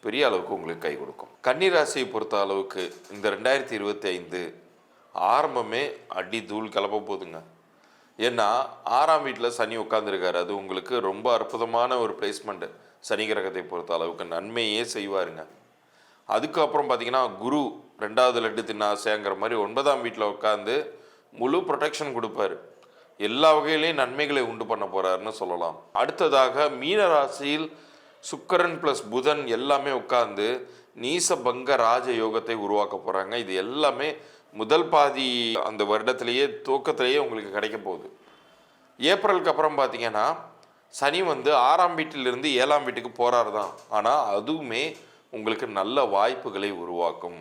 பெரிய அளவுக்கு உங்களுக்கு கை கொடுக்கும். கன்னிராசியை பொறுத்த அளவுக்கு இந்த 2025 ஆரம்பமே அடி தூள் கிளப்ப போகுதுங்க. ஏன்னா 6ஆம் வீட்டில் சனி உட்காந்துருக்காரு. அது உங்களுக்கு ரொம்ப அற்புதமான ஒரு பிளேஸ்மெண்ட்டு. சனி கிரகத்தை பொறுத்த அளவுக்கு நன்மையே செய்வாருங்க. அதுக்கப்புறம் பார்த்தீங்கன்னா குரு 2வது லட்டு தின்ன ஆசைங்கிற மாதிரி 9ஆம் வீட்டில் உட்காந்து முழு ப்ரொடெக்ஷன் கொடுப்பாரு. எல்லா வகையிலையும் நன்மைகளை உண்டு பண்ண போறாருன்னு சொல்லலாம். அடுத்ததாக மீன ராசியில் சுக்கிரன் ப்ளஸ் புதன் எல்லாமே உட்கார்ந்து நீச பங்க ராஜ யோகத்தை உருவாக்க போறாங்க. இது எல்லாமே முதல் பாதி அந்த வருடத்திலேயே துவக்கத்திலேயே உங்களுக்கு கிடைக்க போகுது. ஏப்ரலுக்கு அப்புறம் பார்த்தீங்கன்னா சனி வந்து 6ஆம் வீட்டிலிருந்து 7ஆம் வீட்டுக்கு போறாரு தான். ஆனால் அதுவுமே உங்களுக்கு நல்ல வாய்ப்புகளை உருவாக்கும்.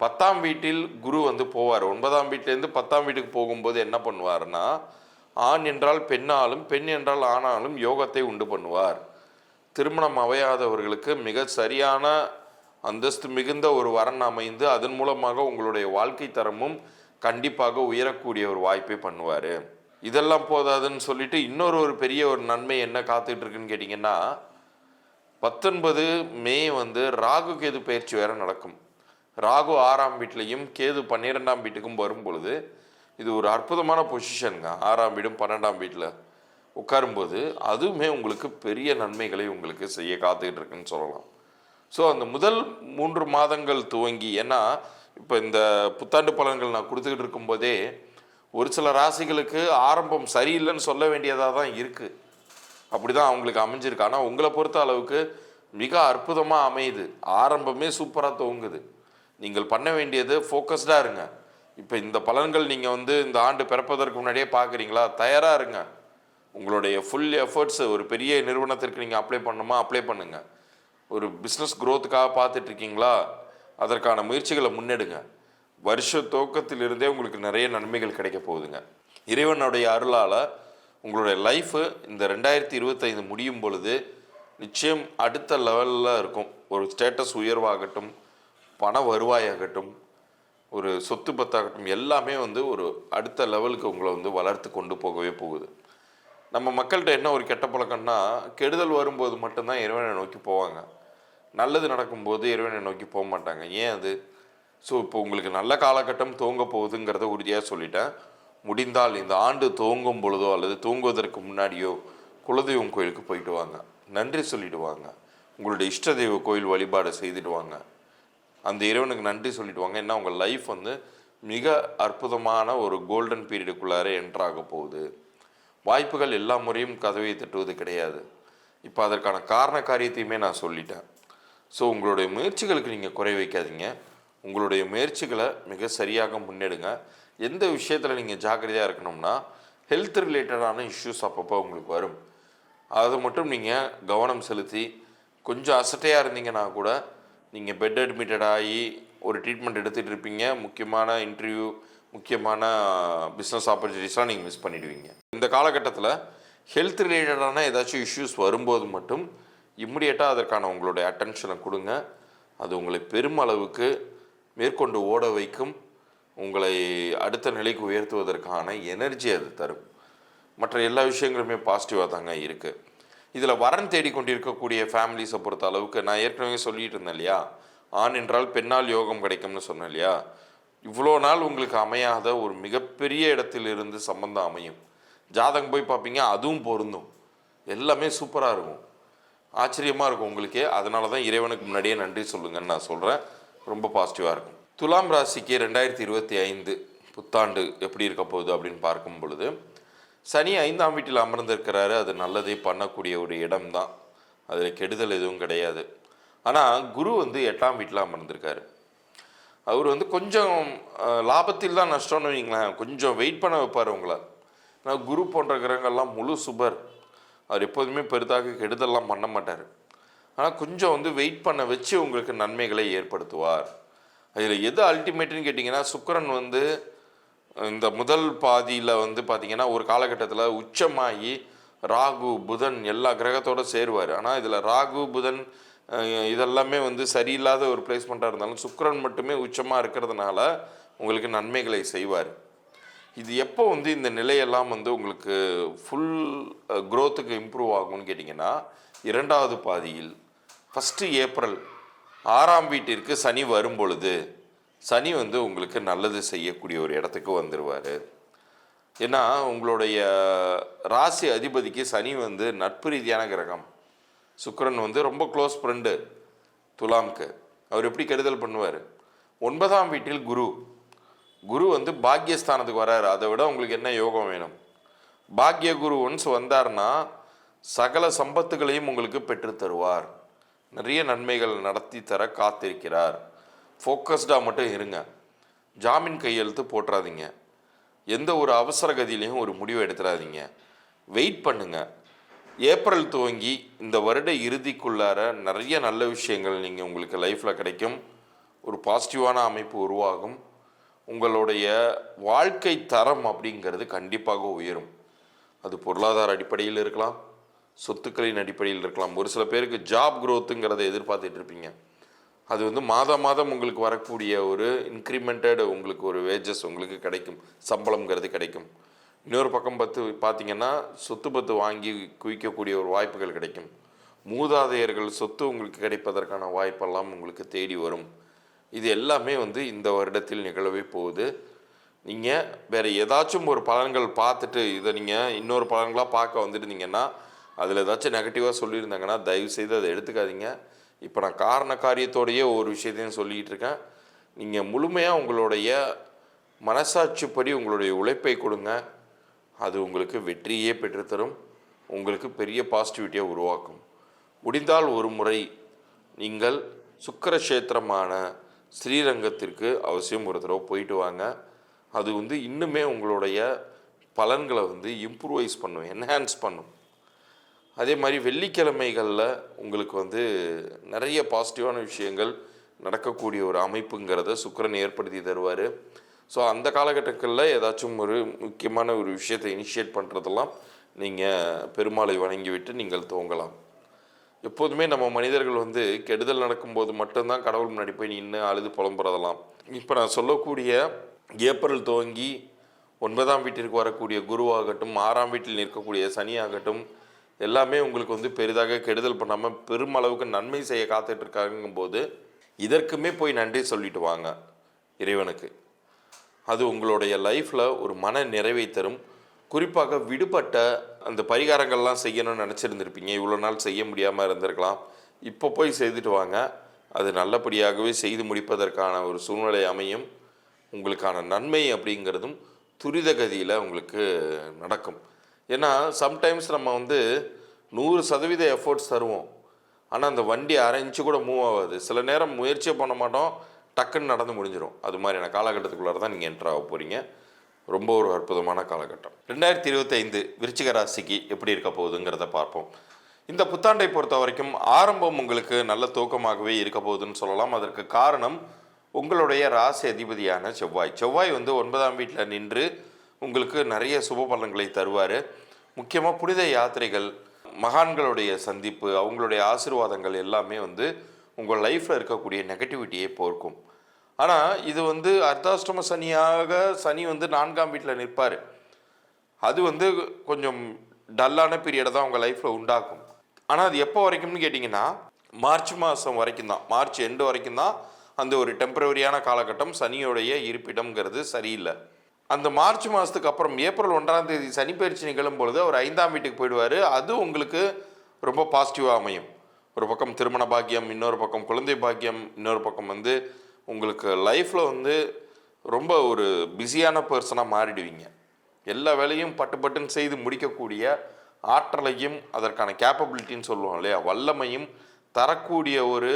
10ஆம் வீட்டில் குரு வந்து போவார். 9ஆம் வீட்டிலேருந்து 10ஆம் வீட்டுக்கு போகும்போது என்ன பண்ணுவார்னா, ஆண் என்றால் பெண்ணாலும் பெண் என்றால் ஆணாலும் யோகத்தை உண்டு பண்ணுவார். திருமணம் அமையாதவர்களுக்கு மிக சரியான அந்தஸ்து மிகுந்த ஒரு வரன் அமைந்து அதன் மூலமாக உங்களுடைய வாழ்க்கை தரமும் கண்டிப்பாக உயரக்கூடிய ஒரு வாய்ப்பை பண்ணுவார். இதெல்லாம் போதாதுன்னு சொல்லிட்டு இன்னொரு பெரிய ஒரு நன்மை என்ன காத்துக்கிட்டு இருக்குன்னு கேட்டிங்கன்னா, 19 மே வந்து ராகு கேது பயிற்சி வேற நடக்கும். ராகு 6ஆம் வீட்லையும் கேது 12ஆம் வீட்டுக்கும் வரும் பொழுது இது ஒரு அற்புதமான பொசிஷனுங்க. 6ஆம் வீடும் 12ஆம் வீட்டில் உட்காரும்போது அதுவுமே உங்களுக்கு பெரிய நன்மைகளை உங்களுக்கு செய்ய காத்துக்கிட்டு இருக்குன்னு சொல்லலாம். ஸோ அந்த முதல் 3 மாதங்கள் துவங்கி, ஏன்னா இப்போ இந்த புத்தாண்டு பலன்கள் நான் கொடுத்துக்கிட்டு இருக்கும்போதே ஒரு சில ராசிகளுக்கு ஆரம்பம் சரியில்லைன்னு சொல்ல வேண்டியதாக தான் இருக்குது. அப்படி தான் அவங்களுக்கு அமைஞ்சிருக்கு. ஆனால் உங்களை பொறுத்த அளவுக்கு மிக அற்புதமாக அமையுது. ஆரம்பமே சூப்பராக துவங்குது. நீங்கள் பண்ண வேண்டியது ஃபோக்கஸ்டாக இருங்க. இப்போ இந்த பலன்கள் நீங்கள் வந்து இந்த ஆண்டு பிறப்பதற்கு முன்னாடியே பார்க்குறீங்களா, தயாராக இருங்க. உங்களுடைய ஃபுல் எஃபர்ட்ஸ் ஒரு பெரிய நிறுவனத்திற்கு நீங்கள் அப்ளை பண்ணணுமா, அப்ளை பண்ணுங்கள். ஒரு பிஸ்னஸ் க்ரோத்துக்காக பார்த்துட்ருக்கீங்களா, அதற்கான முயற்சிகளை முன்னெடுங்க. வருஷ துவக்கத்திலிருந்தே உங்களுக்கு நிறைய நன்மைகள் கிடைக்க போகுதுங்க. இறைவனுடைய அருளால் உங்களுடைய லைஃபு இந்த 2025 முடியும் பொழுது நிச்சயம் அடுத்த லெவலில் இருக்கும். ஒரு ஸ்டேட்டஸ் உயர்வாகட்டும், பண வருவாயாகட்டும், ஒரு சொத்து பத்தாகட்டும், எல்லாமே வந்து ஒரு அடுத்த லெவலுக்கு உங்களை வந்து வளர்த்து கொண்டு போகவே போகுது. நம்ம மக்கள்கிட்ட என்ன ஒரு கெட்ட பழக்கம்னா, கெடுதல் வரும்போது மட்டும்தான் இறைவனை நோக்கி போவாங்க. நல்லது நடக்கும்போது இறைவனை நோக்கி போக மாட்டாங்க. ஏன் அது? ஸோ இப்போ உங்களுக்கு நல்ல காலகட்டம் துவங்க போகுதுங்கிறத உறுதியாக சொல்லிட்டேன். முடிந்தால் இந்த ஆண்டு துவங்கும் பொழுதோ அல்லது தூங்குவதற்கு முன்னாடியோ குலதெய்வம் கோயிலுக்கு போயிட்டு வாங்க. நன்றி சொல்லிட்டு வாங்க. உங்களுடைய இஷ்ட தெய்வ கோயில் வழிபாடு செய்துட்டு வாங்க. அந்த இறைவனுக்கு நன்றி சொல்லிட்டு வாங்க. ஏன்னா உங்கள் லைஃப் வந்து மிக அற்புதமான ஒரு கோல்டன் பீரியடுக்குள்ளார என்ட்ராக போகுது. வாய்ப்புகள் எல்லா முறையும் கதவை தட்டுவது கிடையாது. இப்போ அதற்கான காரண காரியத்தையுமே நான் சொல்லிட்டேன். ஸோ உங்களுடைய முயற்சிகளுக்கு நீங்கள் குறை வைக்காதீங்க. உங்களுடைய முயற்சிகளை மிக சரியாக முன்னெடுங்க. எந்த விஷயத்தில் நீங்கள் ஜாக்கிரதையாக இருக்கணும்னா, ஹெல்த் ரிலேட்டடான இஷ்யூஸ் அப்பப்போ உங்களுக்கு வரும். அது மட்டும் நீங்கள் கவனம் செலுத்தி கொஞ்சம் அசட்டையாக இருந்தீங்கன்னா கூட நீங்கள் பெட் அட்மிட்டட் ஆகி ஒரு ட்ரீட்மெண்ட் எடுத்துகிட்டு இருப்பீங்க. முக்கியமான இன்டர்வியூ, முக்கியமான பிஸ்னஸ் ஆப்பர்ச்சுனிட்டிஸ்லாம் நீங்கள் மிஸ் பண்ணிடுவீங்க. இந்த காலகட்டத்தில் ஹெல்த் ரிலேட்டடான ஏதாச்சும் இஷ்யூஸ் வரும்போது மட்டும் இம்மிடியேட்டாக அதற்கான உங்களுடைய அட்டென்ஷனை கொடுங்க. அது உங்களை பெருமளவுக்கு மேற்கொண்டு ஓட வைக்கும். உங்களை அடுத்த நிலைக்கு உயர்த்துவதற்கான எனர்ஜி அது தரும். மற்ற எல்லா விஷயங்களுமே பாசிட்டிவாக தாங்க இருக்குது. இதில் வரன் தேடிக்கொண்டிருக்கக்கூடிய ஃபேமிலிஸை பொறுத்த அளவுக்கு நான் ஏற்கனவே சொல்லிட்டு இருந்தேன் இல்லையா, ஆண் என்றால் பெண்ணால் யோகம் கிடைக்கும்னு சொன்னேன் இல்லையா. இவ்வளோ நாள் உங்களுக்கு அமையாத ஒரு மிகப்பெரிய இடத்திலிருந்து சம்பந்தம் அமையும். ஜாதகம் போய் பார்ப்பீங்க, அதுவும் பொருந்தும். எல்லாமே சூப்பராக இருக்கும், ஆச்சரியமாக இருக்கும் உங்களுக்கே. அதனால தான் இறைவனுக்கு முன்னாடியே நன்றி சொல்லுங்கன்னு நான் சொல்கிறேன். ரொம்ப பாசிட்டிவாக இருக்கும். துலாம் ராசிக்கு 2025 புத்தாண்டு எப்படி இருக்க போகுது அப்படின்னு பார்க்கும் பொழுது, சனி 5ஆம் வீட்டில் அமர்ந்திருக்கிறாரு. அது நல்லதே பண்ணக்கூடிய ஒரு இடம் தான், அதில் கெடுதல் எதுவும் கிடையாது. ஆனால் குரு 8ஆம் வீட்டில் அமர்ந்திருக்காரு. அவர் கொஞ்சம் லாபத்தில் தான் நஷ்டம்னு வைங்களேன். கொஞ்சம் வெயிட் பண்ண வைப்பார் உங்களை. ஆனால் குரு போன்ற கிரகங்கள்லாம் முழு சுபர். அவர் எப்போதுமே பெரிதாக கெடுதல்லாம் பண்ண மாட்டார். ஆனால் கொஞ்சம் வெயிட் பண்ண வச்சு உங்களுக்கு நன்மைகளை ஏற்படுத்துவார். அதில் எது அல்டிமேட்டுன்னு கேட்டிங்கன்னா, சுக்கிரன் இந்த முதல் பாதியில் பார்த்திங்கன்னா ஒரு காலகட்டத்தில் உச்சமாகி ராகு புதன் எல்லா கிரகத்தோடு சேருவார். ஆனால் இதில் ராகு புதன் இதெல்லாமே சரியில்லாத ஒரு பிளேஸ்மெண்ட்டாக இருந்தாலும் சுக்கிரன் மட்டுமே உச்சமாக இருக்கிறதுனால உங்களுக்கு நன்மைகளை செய்வார். இது எப்போ இந்த நிலையெல்லாம் உங்களுக்கு ஃபுல் க்ரோத்துக்கு இம்ப்ரூவ் ஆகும்னு கேட்டிங்கன்னா, 2வது பாதியில் ஃபஸ்ட்டு ஏப்ரல் 6ஆம் வீட்டிற்கு சனி வரும் பொழுது சனி உங்களுக்கு நல்லது செய்யக்கூடிய ஒரு இடத்துக்கு வந்துடுவார். ஏன்னா உங்களுடைய ராசி அதிபதிக்கு சனி நட்பு ரீதியான கிரகம். சுக்கிரன் ரொம்ப க்ளோஸ் ஃப்ரெண்டு துலாம்க்கு. அவர் எப்படி கெடுதல் பண்ணுவார்? 9ஆம் வீட்டில் குரு பாக்கியஸ்தானத்துக்கு வராரு. அதை விட உங்களுக்கு என்ன யோகம் வேணும்? பாக்கிய குரு ஒன்ஸ் வந்தார்னா சகல சம்பத்துகளையும் உங்களுக்கு பெற்று தருவார். நிறைய நன்மைகள் நடத்தி தர காத்திருக்கிறார். ஃபோக்கஸ்டாக மட்டும் இருங்க. ஜாமீன் கையெழுத்து போட்டுறாதீங்க. எந்த ஒரு அவசர கதியிலையும் ஒரு முடிவு எடுத்துடாதீங்க. வெயிட் பண்ணுங்க. ஏப்ரல் துவங்கி இந்த வருட இறுதிக்குள்ளார நிறைய நல்ல விஷயங்கள் நீங்கள் உங்களுக்கு லைஃப்பில் கிடைக்கும். ஒரு பாசிட்டிவான அமைப்பு உருவாகும். உங்களுடைய வாழ்க்கை தரம் அப்படிங்கிறது கண்டிப்பாக உயரும். அது பொருளாதார அடிப்படையில் இருக்கலாம், சொத்துக்களின் அடிப்படையில் இருக்கலாம். ஒரு சில பேருக்கு ஜாப் க்ரோத்துங்கிறத எதிர்பார்த்துட்டு இருப்பீங்க. அது மாதம் மாதம் உங்களுக்கு வரக்கூடிய ஒரு இன்க்ரிமெண்டட் உங்களுக்கு ஒரு வேஜஸ் உங்களுக்கு கிடைக்கும், சம்பளம்ங்கிறது கிடைக்கும். இன்னொரு பக்கம் பார்த்தீங்கன்னா சொத்து பத்து வாங்கி குவிக்கக்கூடிய ஒரு வாய்ப்புகள் கிடைக்கும். மூதாதையர்கள் சொத்து உங்களுக்கு கிடைப்பதற்கான வாய்ப்பெல்லாம் உங்களுக்கு தேடி வரும். இது எல்லாமே இந்த வருடத்தில் நிகழவே போகுது. நீங்கள் வேறு ஏதாச்சும் ஒரு பலன்கள் பார்த்துட்டு இதை நீங்கள் இன்னொரு பலன்களாக பார்க்க வந்துருந்தீங்கன்னா, அதில் ஏதாச்சும் நெகட்டிவாக சொல்லியிருந்தாங்கன்னா தயவுசெய்து அதை எடுத்துக்காதீங்க. இப்போ நான் காரண காரியத்தோடையே ஒரு விஷயத்தையும் சொல்லிகிட்டு இருக்கேன். நீங்கள் முழுமையாக உங்களுடைய மனசாட்சிப்படி உங்களுடைய உழைப்பை கொடுங்க. அது உங்களுக்கு வெற்றியே பெற்றுத்தரும். உங்களுக்கு பெரிய பாசிட்டிவிட்டியை உருவாக்கும். முடிந்தால் ஒரு முறை நீங்கள் சுக்கிரக்ஷேத்திரமான ஸ்ரீரங்கத்திற்கு அவசியம் ஒரு தடவை போயிட்டு வாங்க. அது இன்னுமே உங்களுடைய பலன்களை இம்ப்ரூவைஸ் பண்ணும், என்ஹான்ஸ் பண்ணும். அதே மாதிரி வெள்ளிக்கிழமைகளில் உங்களுக்கு நிறைய பாசிட்டிவான விஷயங்கள் நடக்கக்கூடிய ஒரு அமைப்புங்கிறத சுக்கிரன் ஏற்படுத்தி தருவார். ஸோ அந்த காலகட்டங்களில் ஏதாச்சும் ஒரு முக்கியமான ஒரு விஷயத்தை இனிஷியேட் பண்ணுறதெல்லாம் நீங்கள் பெருமாளை வணங்கிவிட்டு நீங்கள் துவங்கலாம். எப்போதுமே நம்ம மனிதர்கள் கெடுதல் நடக்கும்போது மட்டும்தான் கடவுள் முன்னாடி போய் நின்று அழுது புலம்புறதெல்லாம். இப்போ நான் சொல்லக்கூடிய ஏப்ரல் துவங்கி 9ஆம் வீட்டிற்கு வரக்கூடிய குருவாகட்டும், 6ஆம் வீட்டில் நிற்கக்கூடிய சனியாகட்டும், எல்லாமே உங்களுக்கு பெரிதாக கெடுதல் பண்ணாமல் பெருமளவுக்கு நன்மை செய்ய காத்துட்ருக்காங்கும்போது இதற்குமே போய் நன்றி சொல்லிட்டு வாங்க இறைவனுக்கு. அது உங்களுடைய லைஃப்பில் ஒரு மன நிறைவை தரும். குறிப்பாக விடுபட்ட அந்த பரிகாரங்கள்லாம் செய்யணும்னு நினச்சிருந்துருப்பீங்க, இவ்வளோ நாள் செய்ய முடியாமல் இருந்திருக்கலாம். இப்போ போய் செய்துட்டு வாங்க. அது நல்லபடியாகவே செய்து முடிப்பதற்கான ஒரு சூழ்நிலை அமையும். உங்களுக்கான நன்மை அப்படிங்கிறதும் துரித கதியில் உங்களுக்கு நடக்கும். ஏன்னா சம்டைம்ஸ் நம்ம வந்து 100% எஃபோர்ட்ஸ் தருவோம், ஆனால் அந்த வண்டி அரை இன்ச்சு கூட மூவ் ஆகாது. சில நேரம் முயற்சியே பண்ண மாட்டோம், டக்குன்னு நடந்து முடிஞ்சிடும். அது மாதிரியான காலகட்டத்துக்குள்ளார தான் நீங்கள் என்ட்ரு ஆக போகிறீங்க. ரொம்ப ஒரு அற்புதமான காலகட்டம். 2025 விருச்சிக ராசிக்கு எப்படி இருக்க போகுதுங்கிறத பார்ப்போம். இந்த புத்தாண்டை பொறுத்த வரைக்கும் ஆரம்பம் உங்களுக்கு நல்ல தூக்கமாகவே இருக்க போகுதுன்னு சொல்லலாம். அதற்கு காரணம் உங்களுடைய ராசி அதிபதியான செவ்வாய் வந்து 9ஆம் வீட்டில் நின்று உங்களுக்கு நிறைய சுப பலன்களை தருவார். முக்கியமாக புனித யாத்திரைகள், மகான்களுடைய சந்திப்பு, அவங்களுடைய ஆசீர்வாதங்கள் எல்லாமே வந்து உங்கள் லைஃப்பில் இருக்கக்கூடிய நெகட்டிவிட்டியை போர்க்கும். ஆனால் இது வந்து அர்த்தாஷ்டம சனியாக சனி வந்து 4ஆம் வீட்டில் நிற்பார். அது வந்து கொஞ்சம் டல்லான பீரியடை தான் உங்கள் லைஃப்பில் உண்டாக்கும். ஆனால் அது எப்போ வரைக்கும்னு கேட்டிங்கன்னா மார்ச் மாதம் வரைக்கும் தான், மார்ச் எண்டு வரைக்கும் தான் அந்த ஒரு டெம்பரவரியான காலகட்டம். சனியோடைய இருப்பிடம்ங்கிறது சரியில்லை. அந்த மார்ச் மாதத்துக்கு அப்புறம் ஏப்ரல் 1ஆம் தேதி சனி பயிற்சி நிகழும் பொழுது அவர் 5ஆம் வீட்டுக்கு போயிடுவார். அது உங்களுக்கு ரொம்ப பாசிட்டிவாக அமையும். ஒரு பக்கம் திருமண பாக்கியம், இன்னொரு பக்கம் குழந்தை பாக்கியம், இன்னொரு பக்கம் வந்து உங்களுக்கு லைஃப்பில் வந்து ரொம்ப ஒரு பிஸியான பர்சனாக மாறிடுவீங்க. எல்லா வேலையும் பட்டு பட்டுன்னு செய்து முடிக்கக்கூடிய ஆற்றலையும் அதற்கான கேப்பபிலிட்டின்னு சொல்லுவோம் இல்லையா, வல்லமையும் தரக்கூடிய ஒரு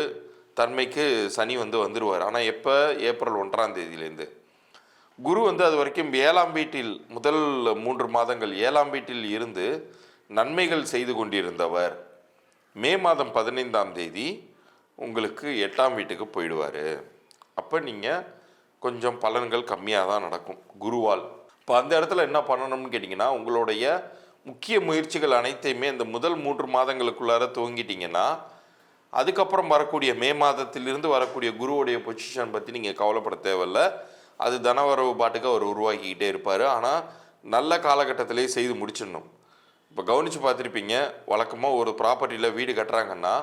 தன்மைக்கு சனி வந்து வந்துடுவார். ஆனால் எப்போ? ஏப்ரல் 1ஆம் தேதியிலேருந்து. குரு வந்து அது வரைக்கும் 7ஆம் வீட்டில் முதல் 3 மாதங்கள் 7ஆம் வீட்டில் இருந்து நன்மைகள் செய்து கொண்டிருந்தவர் மே மாதம் 15ஆம் தேதி உங்களுக்கு 8ஆம் வீட்டுக்கு போயிடுவார். அப்போ நீங்கள் கொஞ்சம் பலன்கள் கம்மியாக தான் நடக்கும் குருவால். இப்போ அந்த இடத்துல என்ன பண்ணணும்னு கேட்டிங்கன்னா, உங்களுடைய முக்கிய முயற்சிகள் அனைத்தையுமே இந்த முதல் 3 மாதங்களுக்குள்ளார துவங்கிட்டிங்கன்னா, அதுக்கப்புறம் வரக்கூடிய மே மாதத்திலிருந்து வரக்கூடிய குருவுடைய பொசிஷன் பற்றி நீங்கள் கவலைப்பட தேவையில்லை. அது தனவரவு பாட்டுக்கு அவர் உருவாக்கிக்கிட்டே இருப்பார். ஆனால் நல்ல காலகட்டத்திலே செய்து முடிச்சிடணும். இப்போ கவனித்து பார்த்துருப்பீங்க, வழக்கமாக ஒரு ப்ராப்பர்ட்டியில் வீடு கட்டுறாங்கன்னா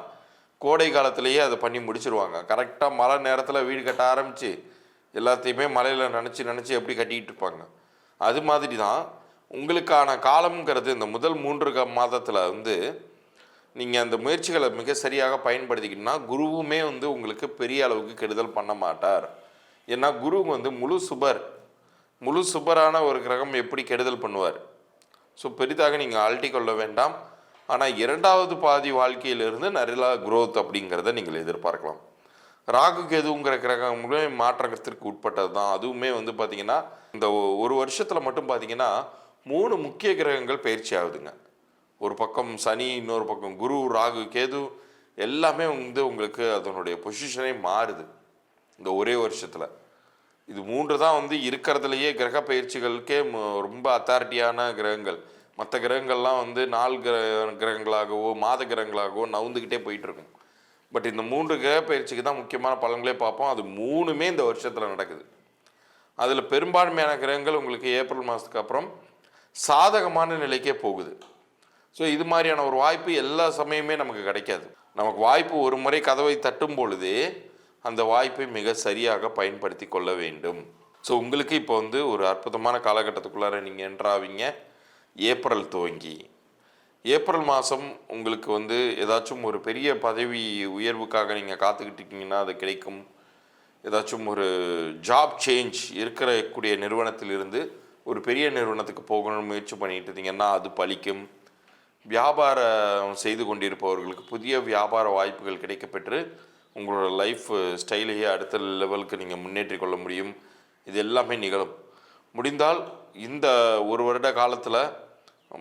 கோடை காலத்திலேயே அதை பண்ணி முடிச்சிருவாங்க. கரெக்டாக மழை நேரத்தில் வீடு கட்ட ஆரம்பித்து எல்லாத்தையுமே மழையில் நினச்சி எப்படி கட்டிக்கிட்டு இருப்பாங்க. அது மாதிரி தான் உங்களுக்கான காலம்ங்கிறது இந்த முதல் 3 மாதத்தில் வந்து நீங்கள் அந்த முயற்சிகளை மிக சரியாக பயன்படுத்திக்கிட்டீங்கன்னா குருவுமே வந்து உங்களுக்கு பெரிய அளவுக்கு கெடுதல் பண்ண மாட்டார். ஏன்னா குரு வந்து முழு சுபரான ஒரு கிரகம் எப்படி கெடுதல் பண்ணுவார்? ஸோ பெரிதாக நீங்கள் அழட்டி கொள்ள வேண்டாம். ஆனால் 2வது பாதி வாழ்க்கையிலிருந்து நிறைய குரோத் அப்படிங்கிறத நீங்கள் எதிர்பார்க்கலாம். ராகு கேதுங்கிற கிரகமே மாற்றத்திற்கு உட்பட்டது தான். அதுவுமே வந்து பார்த்திங்கன்னா இந்த ஒரு வருஷத்தில் மட்டும் பார்த்திங்கன்னா 3 முக்கிய கிரகங்கள் பயிற்சி ஆகுதுங்க. ஒரு பக்கம் சனி, இன்னொரு பக்கம் குரு, ராகு, கேது எல்லாமே வந்து உங்களுக்கு அதனுடைய பொசிஷனே மாறுது இந்த ஒரே வருஷத்தில். இது 3 தான் வந்து இருக்கிறதுலையே கிரக பயிற்சிகளுக்கே ரொம்ப அத்தாரிட்டியான கிரகங்கள். மற்ற கிரகங்கள்லாம் வந்து நாள் கிரகங்களாகவோ மாத கிரகங்களாகவோ நவுந்துக்கிட்டே போயிட்டுருக்கும். பட் இந்த 3 கிரக பயிற்சிக்கு தான் முக்கியமான பலன்களே பார்ப்போம். அது 3மே இந்த வருஷத்தில் நடக்குது. அதில் பெரும்பான்மையான கிரகங்கள் உங்களுக்கு ஏப்ரல் மாதத்துக்கு அப்புறம் சாதகமான நிலைக்கே போகுது. ஸோ இது மாதிரியான ஒரு வாய்ப்பு எல்லா சமயமே நமக்கு கிடைக்காது. நமக்கு வாய்ப்பு ஒரு முறை கதவை தட்டும் பொழுதே அந்த வாய்ப்பை மிக சரியாக பயன்படுத்தி கொள்ள வேண்டும். ஸோ உங்களுக்கு இப்போ வந்து ஒரு அற்புதமான காலகட்டத்துக்குள்ளார நீங்கள் என்ட்ராவீங்க. ஏப்ரல் துவங்கி ஏப்ரல் மாதம் உங்களுக்கு வந்து ஏதாச்சும் ஒரு பெரிய பதவி உயர்வுக்காக நீங்கள் காத்துக்கிட்டு இருக்கீங்கன்னா அது கிடைக்கும். ஏதாச்சும் ஒரு ஜாப் சேஞ்ச் இருக்கக்கூடிய நிறுவனத்திலிருந்து ஒரு பெரிய நிறுவனத்துக்கு போகணும்னு முயற்சி பண்ணிட்டு இருந்தீங்கன்னா அது பலிக்கும். வியாபாரம் செய்து கொண்டிருப்பவர்களுக்கு புதிய வியாபார வாய்ப்புகள் கிடைக்கப்பெற்று உங்களோட லைஃப் ஸ்டைலையே அடுத்த லெவலுக்கு நீங்கள் முன்னேற்றி கொள்ள முடியும். இது எல்லாமே நிகழும். முடிந்தால் இந்த ஒரு வருட காலத்தில்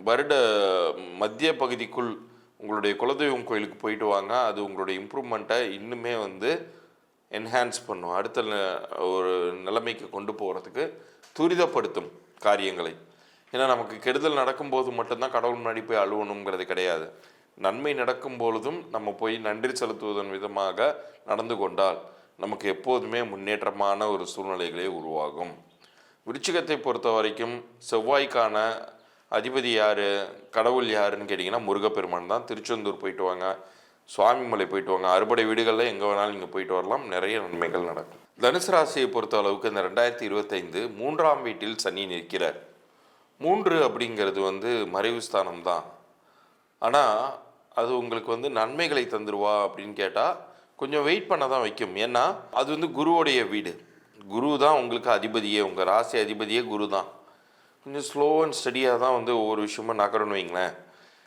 வருட மத்திய பகுதிக்குள் உங்களுடைய குலதெய்வம் கோயிலுக்கு போயிட்டு வாங்க. அது உங்களுடைய இம்ப்ரூவ்மெண்ட்டை இன்னுமே வந்து என்ஹான்ஸ் பண்ணும். அடுத்த ஒரு நிலைமைக்கு கொண்டு போகிறதுக்கு துரிதப்படுத்தும் காரியங்களை. ஏன்னா நமக்கு கெடுதல் நடக்கும்போது மட்டும்தான் கடவுள் முன்னாடி போய் அழுவணுங்கிறது கிடையாது. நன்மை நடக்கும் பொழுதும் நம்ம போய் நன்றி செலுத்துவதன் விதமாக நடந்து கொண்டால் நமக்கு எப்போதுமே முன்னேற்றமான ஒரு சூழ்நிலைகளே உருவாகும். விருச்சிகத்தை பொறுத்த வரைக்கும் செவ்வாய்க்கான அதிபதி யார், கடவுள் யாருன்னு கேட்டிங்கன்னா முருகப்பெருமான் தான். திருச்செந்தூர் போயிட்டு வாங்க, சுவாமிமலை போயிட்டு வாங்க, அறுபடை வீடுகளில் எங்கே வேணாலும் நீங்கள் போயிட்டு வரலாம். நிறைய நன்மைகள் நடக்கும். தனுசு ராசியை பொறுத்த அளவுக்கு இந்த 2025 3ஆம் வீட்டில் சனி நிற்கிறார். 3 அப்படிங்கிறது வந்து மறைவு ஸ்தானம் தான். ஆனால் அது உங்களுக்கு வந்து நன்மைகளை தந்துடுவா அப்படின்னு கேட்டால் கொஞ்சம் வெயிட் பண்ண தான் வைக்கும். ஏன்னா அது வந்து குருவோடைய வீடு. குரு தான் உங்களுக்கு அதிபதியே, உங்கள் ராசி அதிபதியே குரு தான். கொஞ்சம் ஸ்லோ அண்ட் ஸ்டடியாக தான் வந்து ஒவ்வொரு விஷயமும் நகரணும் வைங்களேன்.